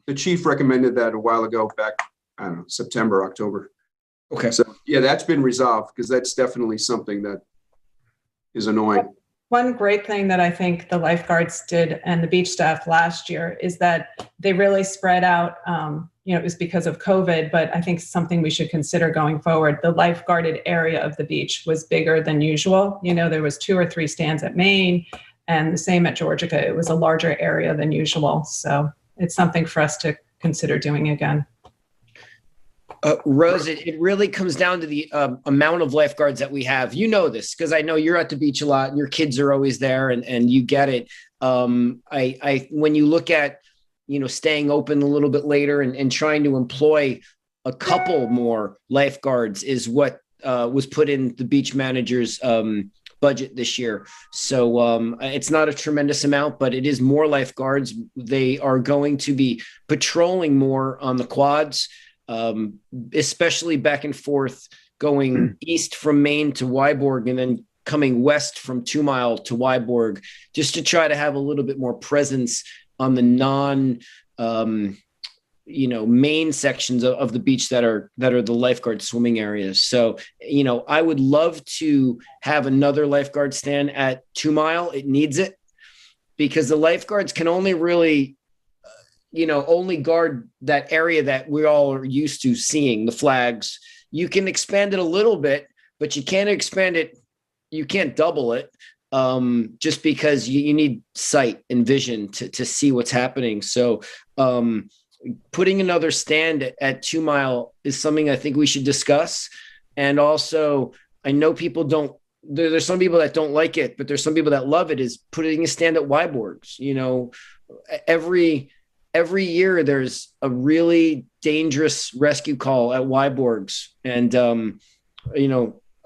The chief recommended that a while ago, back, I don't know, September, October. Okay. So yeah, that's been resolved, because that's definitely something that is annoying. One great thing that I think the lifeguards did and the beach staff last year is that they really spread out. It was because of COVID, but I think something we should consider going forward. The lifeguarded area of the beach was bigger than usual. There was 2 or 3 stands at Maine, and the same at Georgica. It was a larger area than usual. So it's something for us to consider doing again. Rose, it really comes down to the amount of lifeguards that we have. You know this, because I know you're at the beach a lot and your kids are always there, and you get it. When you look at, staying open a little bit later and trying to employ a couple more lifeguards is what was put in the beach manager's budget this year. So it's not a tremendous amount, but it is more lifeguards. They are going to be patrolling more on the quads, especially back and forth, going east from Maine to Wyborg and then coming west from 2 Mile to Wyborg, just to try to have a little bit more presence on the main sections of the beach that are the lifeguard swimming areas. So, I would love to have another lifeguard stand at 2 Mile. It needs it, because the lifeguards can only really only guard that area that we all are used to seeing, the flags. You can expand it a little bit, but you can't expand it. You can't double it, just because you need sight and vision to see what's happening. So putting another stand at 2 Mile is something I think we should discuss. And also, I know people there's some people that don't like it, but there's some people that love it, is putting a stand at Wyborg's. Every year there's a really dangerous rescue call at Wyborg's. And,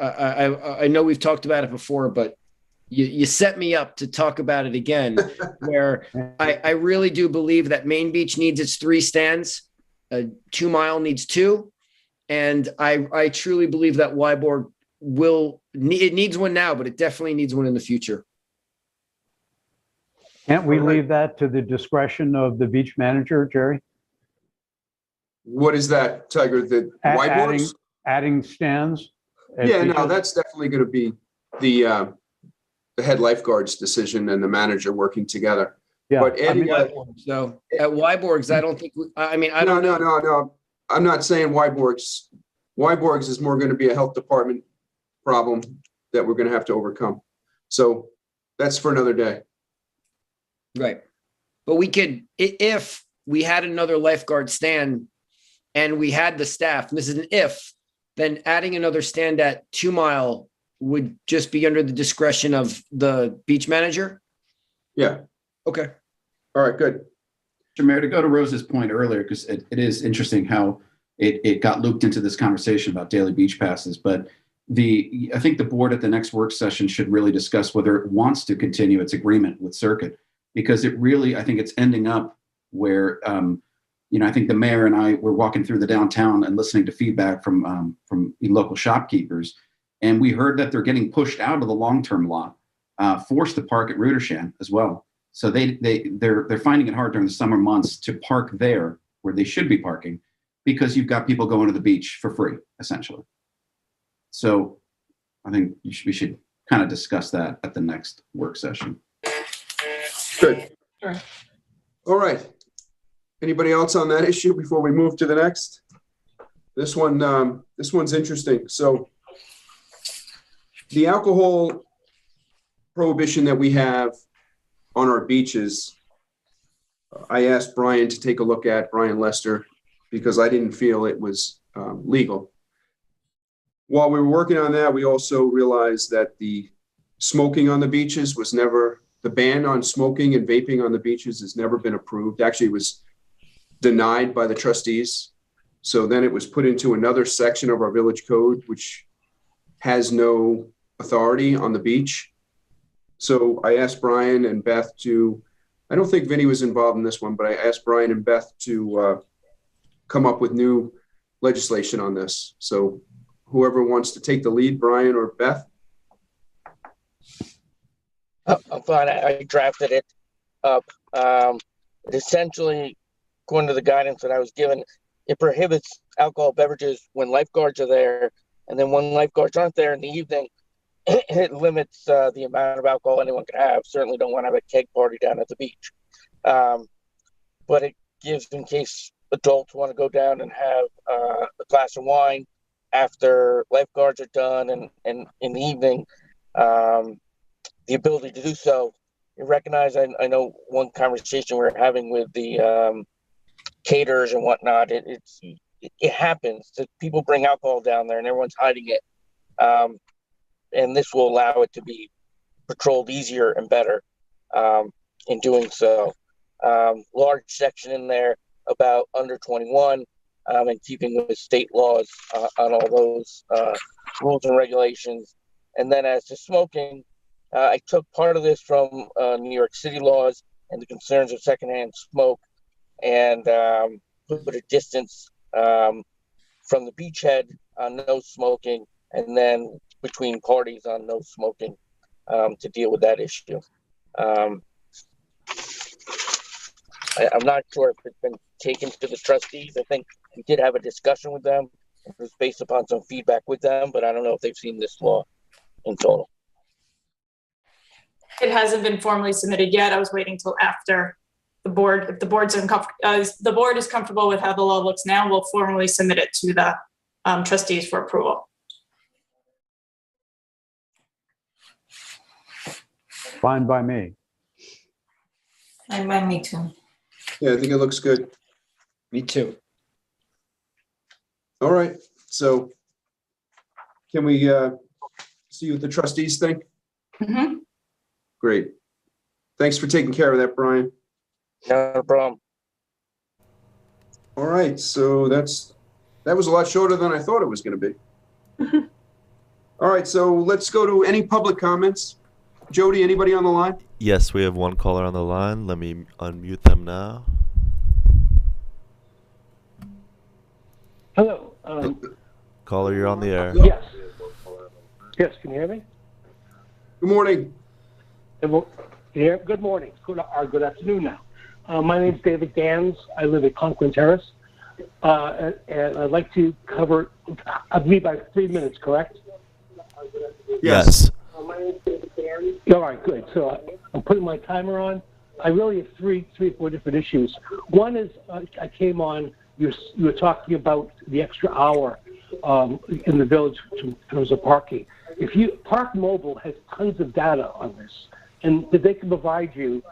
I know we've talked about it before, but you set me up to talk about it again, where I really do believe that Main Beach needs its 3 stands. 2 Mile needs 2. And I truly believe that Wyborg it needs one now, but it definitely needs one in the future. Can't we leave that to the discretion of the beach manager, Jerry? What is that, Tiger? The Wyborgs? Adding stands? Yeah, no, that's definitely going to be the head lifeguard's decision and the manager working together. Yeah, but adding so at Wyborgs, I don't think. No. I'm not saying Wyborgs. Wyborgs is more going to be a health department problem that we're going to have to overcome. So that's for another day. Right. But we could, if we had another lifeguard stand and we had the staff, and this is an if, then adding another stand at 2 Mile would just be under the discretion of the beach manager? Yeah. Okay. All right, good. Mr. Mayor, to go to Rose's point earlier, because it is interesting how it got looped into this conversation about daily beach passes, but I think the board at the next work session should really discuss whether it wants to continue its agreement with Circuit, because it really, I think it's ending up where, I think the mayor and I were walking through the downtown and listening to feedback from local shopkeepers, and we heard that they're getting pushed out of the long-term lot, forced to park at Rudershan as well. So they're finding it hard during the summer months to park there where they should be parking, because you've got people going to the beach for free, essentially. So I think we should kind of discuss that at the next work session. Good. Sure. All right. Anybody else on that issue before we move to the next? This one's interesting. So the alcohol prohibition that we have on our beaches, I asked Brian to take a look at, Brian Lester, because I didn't feel it was legal. While we were working on that, we also realized that the smoking on the beaches was never, the ban on smoking and vaping on the beaches has never been approved. Actually, it was denied by the trustees. So then it was put into another section of our village code, which has no authority on the beach. So I asked Brian and Beth I don't think Vinny was involved in this one, but I asked Brian and Beth to come up with new legislation on this. So whoever wants to take the lead, Brian or Beth? I'm fine. I drafted it up. It essentially, according to the guidance that I was given, it prohibits alcohol beverages when lifeguards are there. And then when lifeguards aren't there in the evening, it limits the amount of alcohol anyone can have. Certainly don't want to have a keg party down at the beach. But it gives, in case adults want to go down and have a glass of wine after lifeguards are done and in the evening, the ability to do so. You recognize, I know one conversation we were having with the caterers and whatnot, it happens that people bring alcohol down there and everyone's hiding it. And this will allow it to be patrolled easier and better in doing so. Large section in there about under 21 and keeping with state laws on all those rules and regulations. And then as to smoking, I took part of this from New York City laws and the concerns of secondhand smoke, and put a distance from the beachhead on no smoking, and then between parties on no smoking to deal with that issue. I'm not sure if it's been taken to the trustees. I think we did have a discussion with them. It was based upon some feedback with them, but I don't know if they've seen this law in total. It hasn't been formally submitted yet. I was waiting till after the board. If the the board is comfortable with how the law looks now, we'll formally submit it to the trustees for approval. Fine by me. Fine by me too. Yeah, I think it looks good. Me too. All right. So can we see what the trustees think? Mm-hmm. Great. Thanks for taking care of that, Brian. No problem. All right. So that was a lot shorter than I thought it was going to be. All right. So let's go to any public comments. Jody, anybody on the line? Yes, we have one caller on the line. Let me unmute them now. Hello. Caller, you're on the air. Yes. Yes, can you hear me? Good morning. Yeah, good morning. Good afternoon now. My name is David Gans. I live at Conklin Terrace. And I'd like to cover, I believe, by 3 minutes, correct? Yes. My name is David Gans. All right, good. So I'm putting my timer on. I really have three, four different issues. One is I came on, you were talking about the extra hour in the village in terms of parking. Park Mobile has tons of data on this, and they can provide you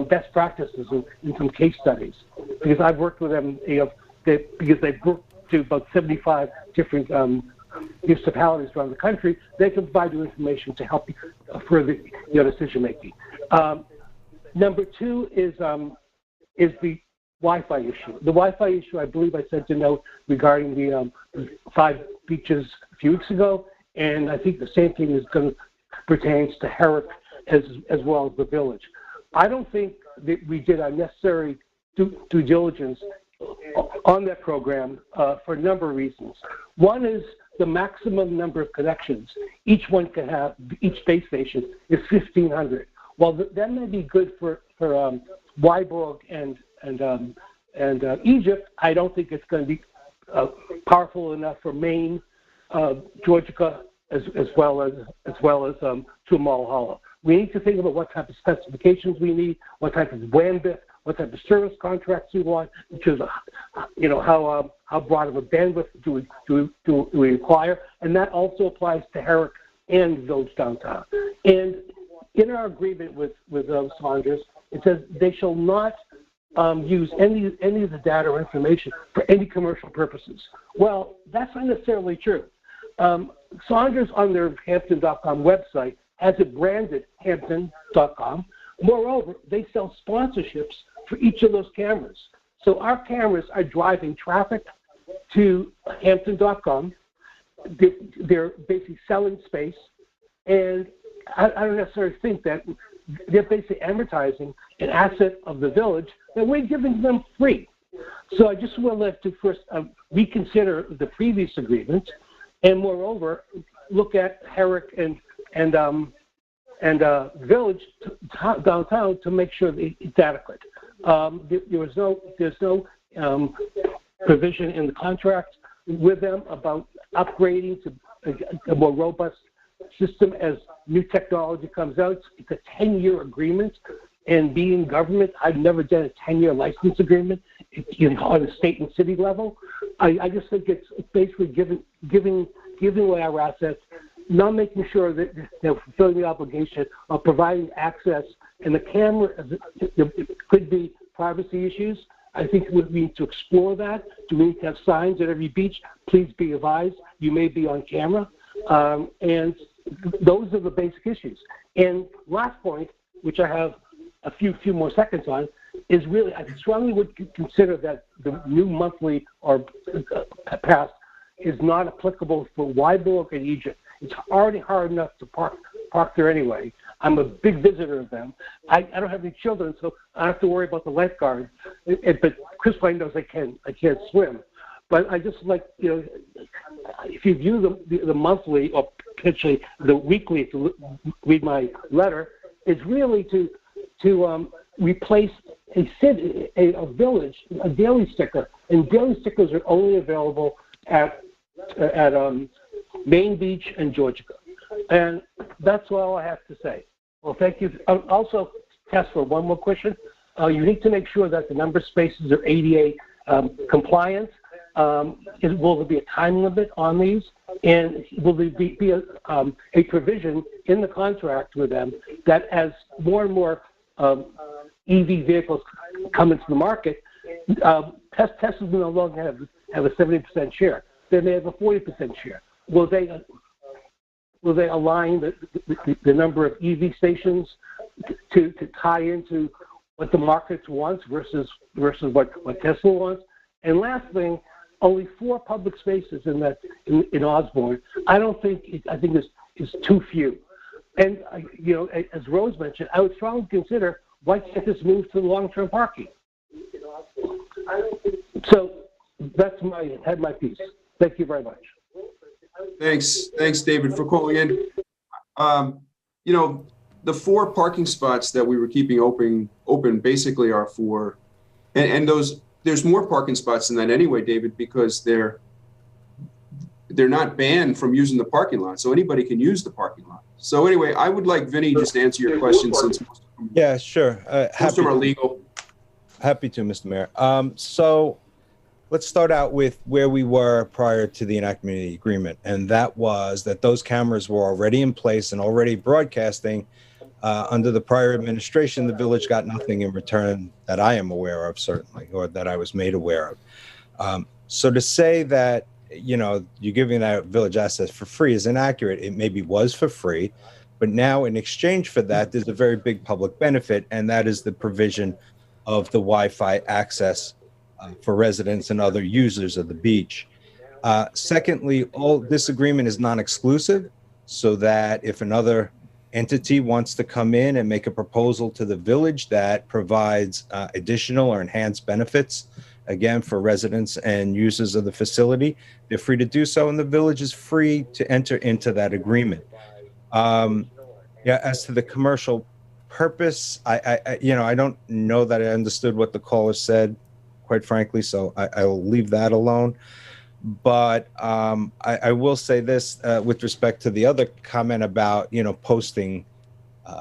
best practices in some case studies. Because I've worked with them, because they've worked to about 75 different municipalities around the country, they can provide you information to help you further your decision making. Number two is the Wi-Fi issue. The Wi-Fi issue, I believe I sent a note regarding the 5 beaches a few weeks ago, and I think the same thing is going to pertains to Herrick as well as the village. I don't think that we did our necessary due diligence on that program for a number of reasons. One is the maximum number of connections each one can have, each base station is 1,500. While that may be good for Wyborg and Egypt, I don't think it's going to be powerful enough for Maine, Georgia, as well as Tuamal Hollow. We need to think about what type of specifications we need, what type of bandwidth, what type of service contracts we want, which is, how broad of a bandwidth do we require, and that also applies to Herrick and Village Downtown. And in our agreement with Saunders, it says they shall not use any of the data or information for any commercial purposes. Well, that's not necessarily true. Saunders on their Hampton.com website has it branded Hampton.com. Moreover, they sell sponsorships for each of those cameras. So our cameras are driving traffic to Hampton.com. They're basically selling space, and I don't necessarily think that they're basically advertising an asset of the village that we're giving them free. So I just would like to first reconsider the previous agreement, and moreover, look at Herrick and Village Downtown to make sure that it's adequate. There's no provision in the contract with them about upgrading to a more robust system as new technology comes out. It's a 10-year agreement, and being government, I've never done a 10-year license agreement on a state and city level. I just think it's basically giving away our assets, not making sure that they're fulfilling the obligation of providing access, and the camera, it could be privacy issues. I think we need to explore that. Do we need to have signs at every beach? Please be advised, you may be on camera. And those are the basic issues. And last point, which I have a few more seconds on, is really, I strongly would consider that the new monthly or pass is not applicable for Wyborg and Egypt. It's already hard enough to park there anyway. I'm a big visitor of them. I don't have any children, so I don't have to worry about the lifeguard. But Chris Wayne knows I can't swim. But I just like, if you view the monthly or potentially the weekly, if you read my letter, it's really to replace a village, a daily sticker. And daily stickers are only available at Main Beach and Georgia. And that's all I have to say. Well, thank you. Also, Tesla, one more question. You need to make sure that the number of spaces are ADA compliant. Will there be a time limit on these? And will there be a provision in the contract with them that as more and more EV vehicles come into the market, Tesla will no longer have a 70% share. They may have a 40% share. Will they align the number of EV stations to tie into what the market wants versus what Tesla wants? And last thing, only 4 public spaces in Osborne. I think it's too few. And, as Rose mentioned, I would strongly consider why can't this move to long-term parking? So that's my piece. Thank you very much. Thanks, David, for calling in. The 4 parking spots that we were keeping open basically are for, and there's more parking spots than that anyway, David, because they're not banned from using the parking lot, so anybody can use the parking lot. So anyway, I would like Vinny just to answer your question since Yeah, sure. most of them are legal. Happy to, Mr. Mayor. So let's start out with where we were prior to the enactment of the agreement. And that was that those cameras were already in place and already broadcasting. Under the prior administration, the village got nothing in return that I am aware of, certainly, or that I was made aware of. So to say that, you're giving that village access for free is inaccurate. It maybe was for free, but now in exchange for that, there's a very big public benefit, and that is the provision of the Wi-Fi access for residents and other users of the beach. Secondly, all this agreement is non-exclusive, so that if another entity wants to come in and make a proposal to the village that provides additional or enhanced benefits, again, for residents and users of the facility, they're free to do so, and the village is free to enter into that agreement. As to the commercial purpose, I don't know that I understood what the caller said, quite frankly, so I will leave that alone. But I will say this with respect to the other comment about, posting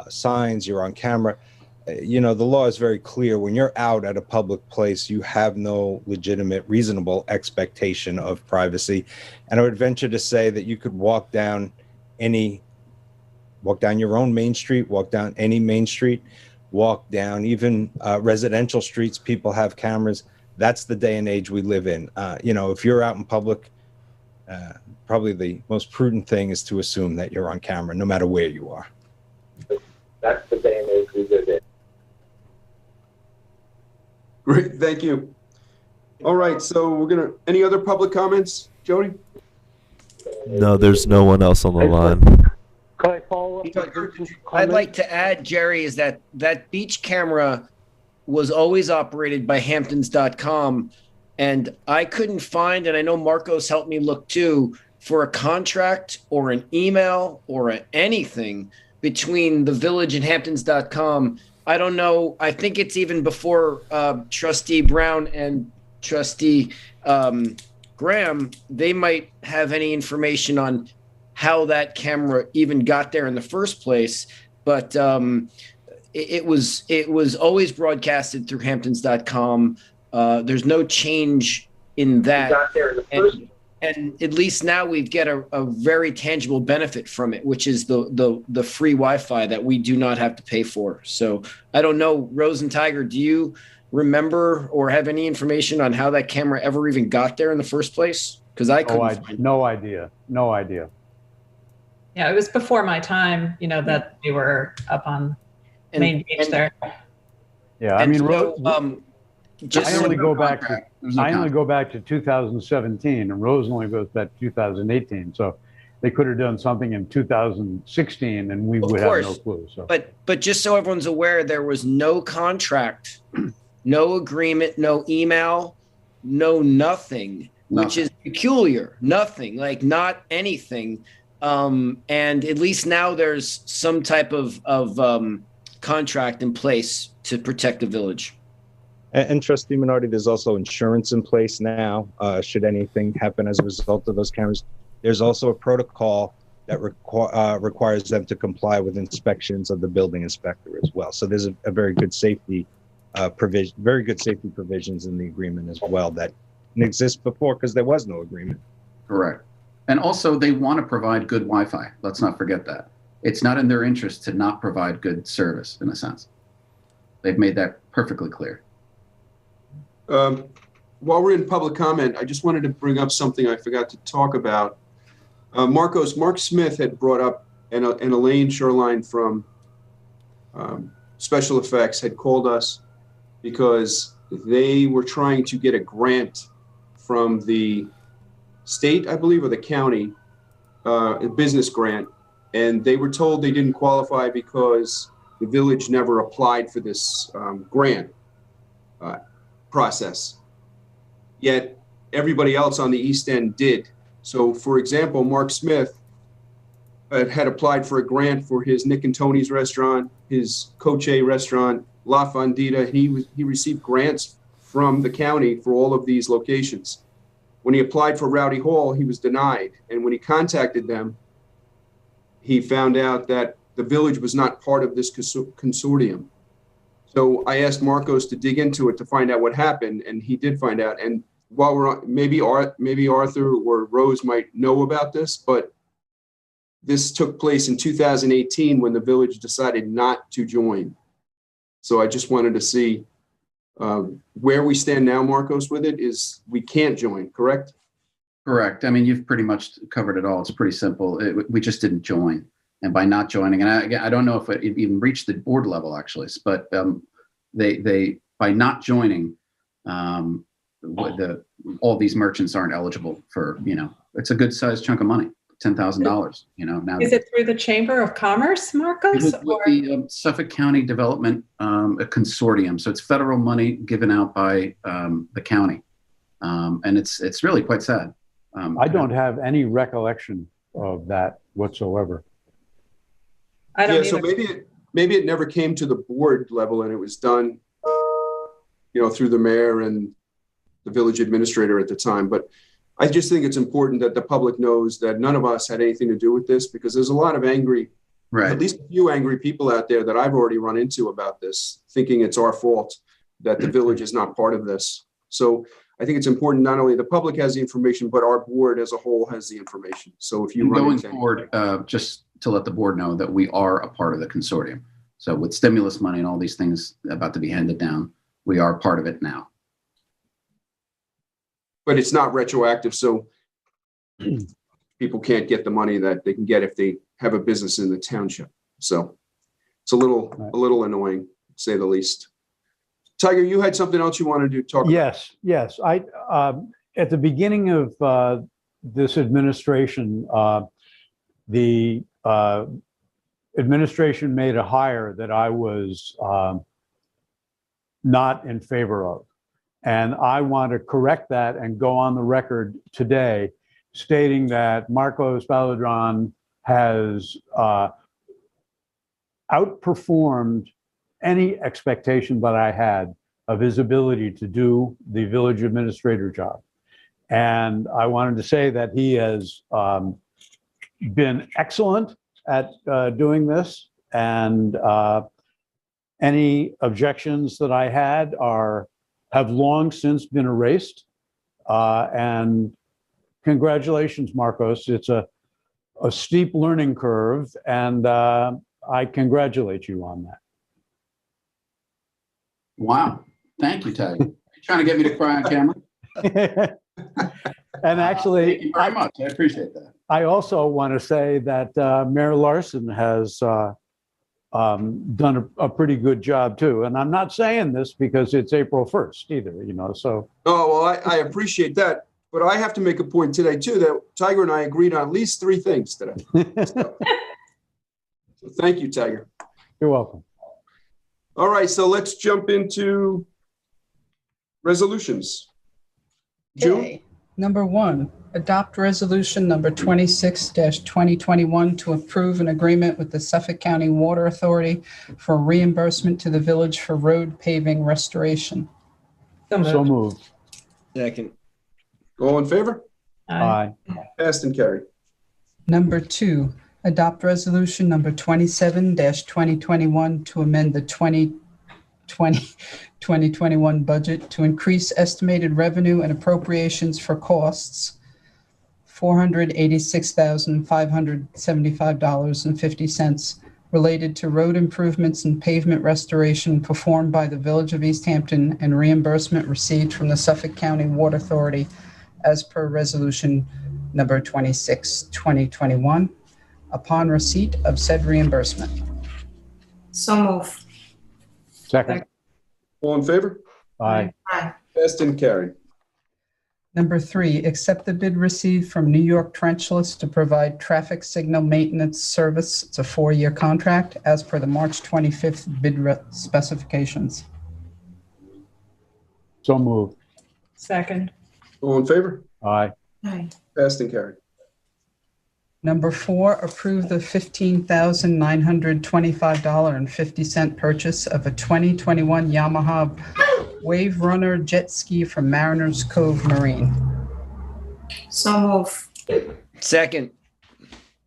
signs, you're on camera. The law is very clear. When you're out at a public place, you have no legitimate, reasonable expectation of privacy. And I would venture to say that you could walk down your own main street, walk down any main street, walk down even residential streets. People have cameras. That's the day and age we live in. If you're out in public, probably the most prudent thing is to assume that you're on camera, no matter where you are. That's the day and age we live in. Great, thank you. All right, so any other public comments, Jody? No, there's no one else on the line. Can I follow up? I'd like to add, Jerry, is that beach camera was always operated by Hamptons.com, and I couldn't find, and I know Marcos helped me look too, for a contract or an email or anything between the village and Hamptons.com. I don't know. I think it's even before Trustee Brown and Trustee Graham. They might have any information on how that camera even got there in the first place. But it was always broadcasted through Hamptons.com. There's no change in that. Got there in the first. And at least now we get a very tangible benefit from it, which is the free Wi-Fi that we do not have to pay for. So I don't know, Rose and Tiger, do you remember or have any information on how that camera ever even got there in the first place? Because I couldn't find it. No idea. Yeah, it was before my time, that we were up on Main Beach there. Yeah, I mean, so, I only go back to 2017, and Rose only goes back to 2018. So they could have done something in 2016, and we would have no clue. So, but just so everyone's aware, there was no contract, no agreement, no email, no nothing, which is peculiar. Nothing, like not anything. And at least now there's some type of contract in place to protect the village. And Trustee Minardi, there's also insurance in place now. Should anything happen as a result of those cameras, there's also a protocol that requires them to comply with inspections of the building inspector as well. So there's a very good safety provisions in the agreement as well that didn't exist before because there was no agreement. Correct. And also they want to provide good Wi-Fi. Let's not forget that. It's not in their interest to not provide good service, in a sense. They've made that perfectly clear. While we're in public comment, I just wanted to bring up something I forgot to talk about. Mark Smith had brought up, and Elaine Shoreline from Special Effects had called us because they were trying to get a grant from the state, I believe, or the county, a business grant and they were told they didn't qualify because the village never applied for this grant process. Yet everybody else on the East End did. So, for example, Mark Smith had applied for a grant for his Nick and Tony's restaurant, his Coche restaurant, La Fondita. He received grants from the county for all of these locations. When he applied for Rowdy Hall, he was denied. And when he contacted them, he found out that the village was not part of this consortium. So I asked Marcos to dig into it to find out what happened, and he did find out. And while we're on, maybe Arthur or Rose might know about this, but this took place in 2018 when the village decided not to join. So I just wanted to see where we stand now, Marcos, with it is we can't join, correct? Correct. I mean, you've pretty much covered it all. It's pretty simple. We just didn't join. And by not joining, and I don't know if it even reached the board level actually, but they by not joining, all these merchants aren't eligible for, it's a good sized chunk of money, $10,000, now. Is it through the Chamber of Commerce, Marcos? With the Suffolk County Development a consortium. So it's federal money given out by the county. And it's really quite sad. I don't have any recollection of that whatsoever. I don't so maybe it never came to the board level, and it was done, through the mayor and the village administrator at the time. But I just think it's important that the public knows that none of us had anything to do with this, because there's a lot of angry, at least a few angry people out there that I've already run into about this, thinking it's our fault that the village is not part of this. So I think it's important not only the public has the information, but our board as a whole has the information. So if you run going into forward, just to let the board know that we are a part of the consortium. So with stimulus money and all these things about to be handed down, we are part of it now. But it's not retroactive, so people can't get the money that they can get if they have a business in the township. So it's a little annoying, to say the least. Tiger, you had something else you wanted to talk about? Yes. I at the beginning of this administration, the administration made a hire that I was not in favor of. And I want to correct that and go on the record today stating that Marcos Baladron has outperformed any expectation that I had of his ability to do the village administrator job. And I wanted to say that he has been excellent at doing this, and any objections that I had have long since been erased. And congratulations, Marcos. It's a steep learning curve, and I congratulate you on that. Wow. Thank you, Tiger. You're trying to get me to cry on camera? And actually, thank you very much. I appreciate that. I also want to say that Mayor Larson has done a pretty good job too. And I'm not saying this because it's April 1st either, so. Oh, well, I appreciate that. But I have to make a point today too, that Tiger and I agreed on at least 3 things today. So thank you, Tiger. You're welcome. All right, so let's jump into resolutions. June? Okay. Number 1, adopt resolution number 26-2021 to approve an agreement with the Suffolk County Water Authority for reimbursement to the village for road paving restoration. So moved. Second. All in favor? Aye. Passed and carried. Number 2, adopt resolution number 27-2021 to amend the 2021 budget to increase estimated revenue and appropriations for costs $486,575.50 related to road improvements and pavement restoration performed by the Village of East Hampton and reimbursement received from the Suffolk County Water Authority as per resolution number 26-2021 upon receipt of said reimbursement. So move. Second. All in favor? Aye. Aye. Passed and carried. Number 3, accept the bid received from New York Trenchless to provide traffic signal maintenance service. It's a 4-year contract as per the March 25th bid specifications. So moved. Second. All in favor? Aye. Aye. Passed and carried. Number 4, approve the $15,925.50 purchase of a 2021 Yamaha Wave Runner jet ski from Mariners Cove Marine. So move. Second.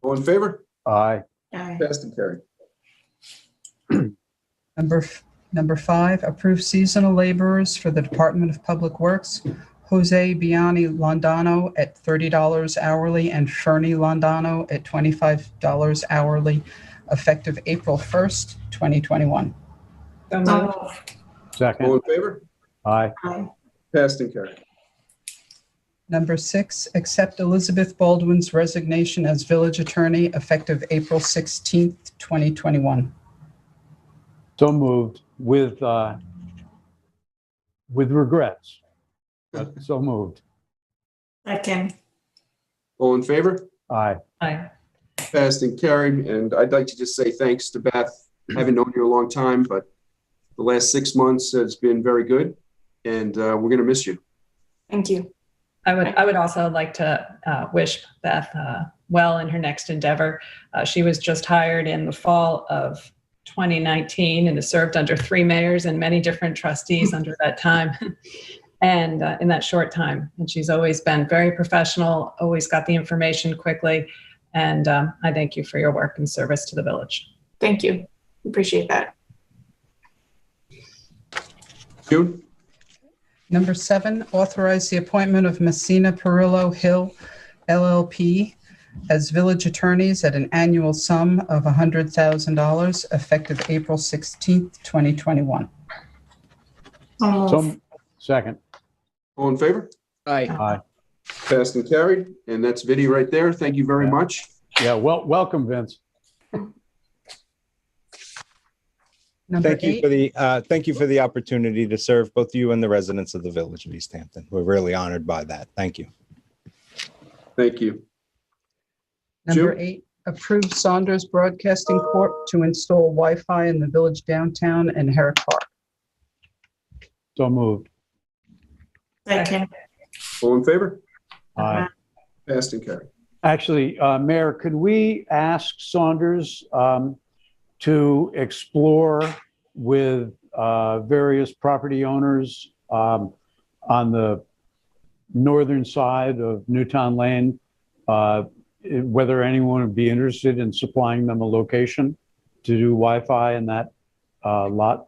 All in favor? Aye. Aye. Passed and carried. Number 5, approve seasonal laborers for the Department of Public Works, Jose Biani Londano at $30 hourly and Fernie Londano at $25 hourly, effective April 1st, 2021. So So moved. move. Second. All in favor? Aye. Aye. Passed and carried. Number 6, accept Elizabeth Baldwin's resignation as village attorney effective April 16th, 2021. So moved with regrets. But so moved. Second. All in favor? Aye. Aye. Passed and carried. And I'd like to just say thanks to Beth. I haven't known you a long time, but the last 6 months has been very good. And we're going to miss you. Thank you. I would also like to wish Beth well in her next endeavor. She was just hired in the fall of 2019 and has served under 3 mayors and many different trustees under that time. And in that short time, and she's always been very professional, always got the information quickly. And I thank you for your work and service to the village. Thank you. Appreciate that. June? Number 7, authorize the appointment of Messina Perillo Hill LLP as village attorneys at an annual sum of $100,000 effective April 16th, 2021. So move. So, second. All in favor? Aye. Aye. Passed and carried. And that's Vinnie right there. Thank you very much. Yeah, welcome, Vince. Number Thank you 8, for the thank you for the opportunity to serve both you and the residents of the village of East Hampton. We're really honored by that. Thank you. Thank you. Number June? 8, approve Saunders Broadcasting Corp. to install Wi-Fi in the village downtown and Herrick Park. So moved. Second. All in favor? Aye. Passed and carried. Actually, Mayor, could we ask Saunders to explore with various property owners on the northern side of Newtown Lane, whether anyone would be interested in supplying them a location to do Wi-Fi in that lot?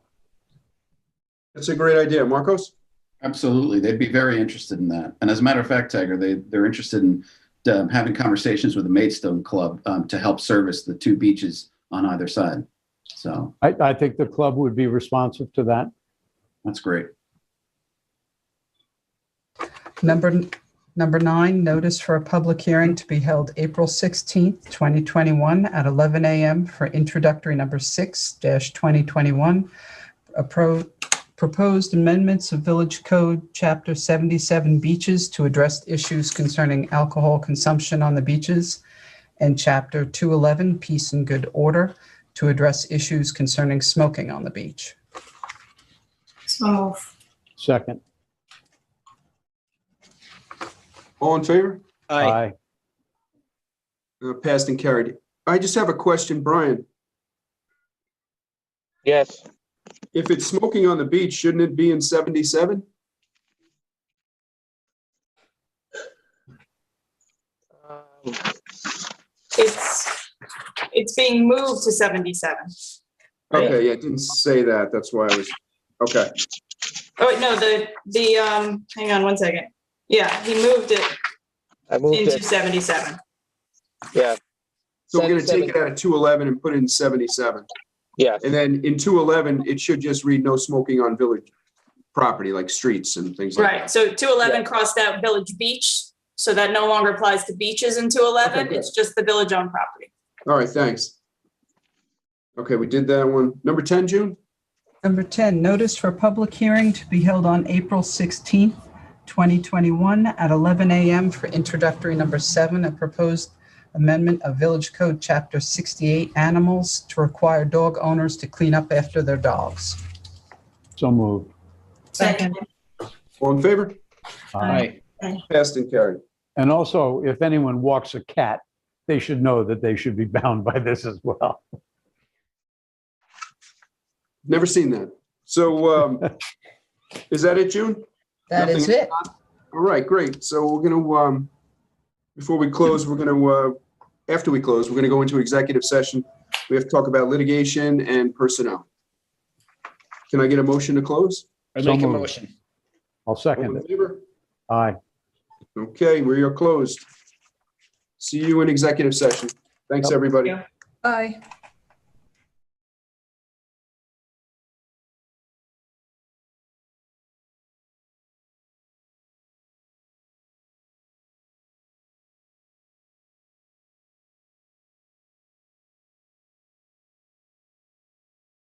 That's a great idea. Marcos? Absolutely. They'd be very interested in that. And as a matter of fact, Tiger, they're interested in having conversations with the Maidstone Club to help service the 2 beaches on either side. So I think the club would be responsive to that. that's great. Number 9, notice for a public hearing to be held April 16th, 2021 at 11 a.m. for introductory number 6-2021, proposed amendments of Village Code Chapter 77 beaches to address issues concerning alcohol consumption on the beaches, and Chapter 211 peace and good order to address issues concerning smoking on the beach. So move. Second. All in favor? Aye. Passed and carried. I just have a question, Brian. Yes. If it's smoking on the beach, shouldn't it be in 77? It's being moved to 77. Okay, yeah, it didn't say that. That's why I was, okay. Oh, wait, no, hang on one second. Yeah, he moved it I moved into it. 77. Yeah. So we're going to take it out of 211 and put it in 77. Yeah. And then in 211, it should just read no smoking on village property, like streets and things like that. Right, so 211 crossed out Village Beach, so that no longer applies to beaches in 211. Okay, good. It's just the village-owned property. All right, thanks. Okay, we did that one. Number 10, June? Number 10, notice for public hearing to be held on April 16th, 2021 at 11 a.m. for introductory number 7, a proposed amendment of Village Code Chapter 68 Animals to require dog owners to clean up after their dogs. So moved. Second. All in favor? Aye. Passed and carried. And also, if anyone walks a cat, they should know that they should be bound by this as well. Never seen that. So is that it, June? That is it. All right, great. So we're going to, before we close, we're going to, after we close, we're going to go into executive session. We have to talk about litigation and personnel. Can I get a motion to close? I So make a moved. motion. I'll All second in it. favor? Aye. Okay, we are closed. See you in executive session. Thanks, everybody. Bye.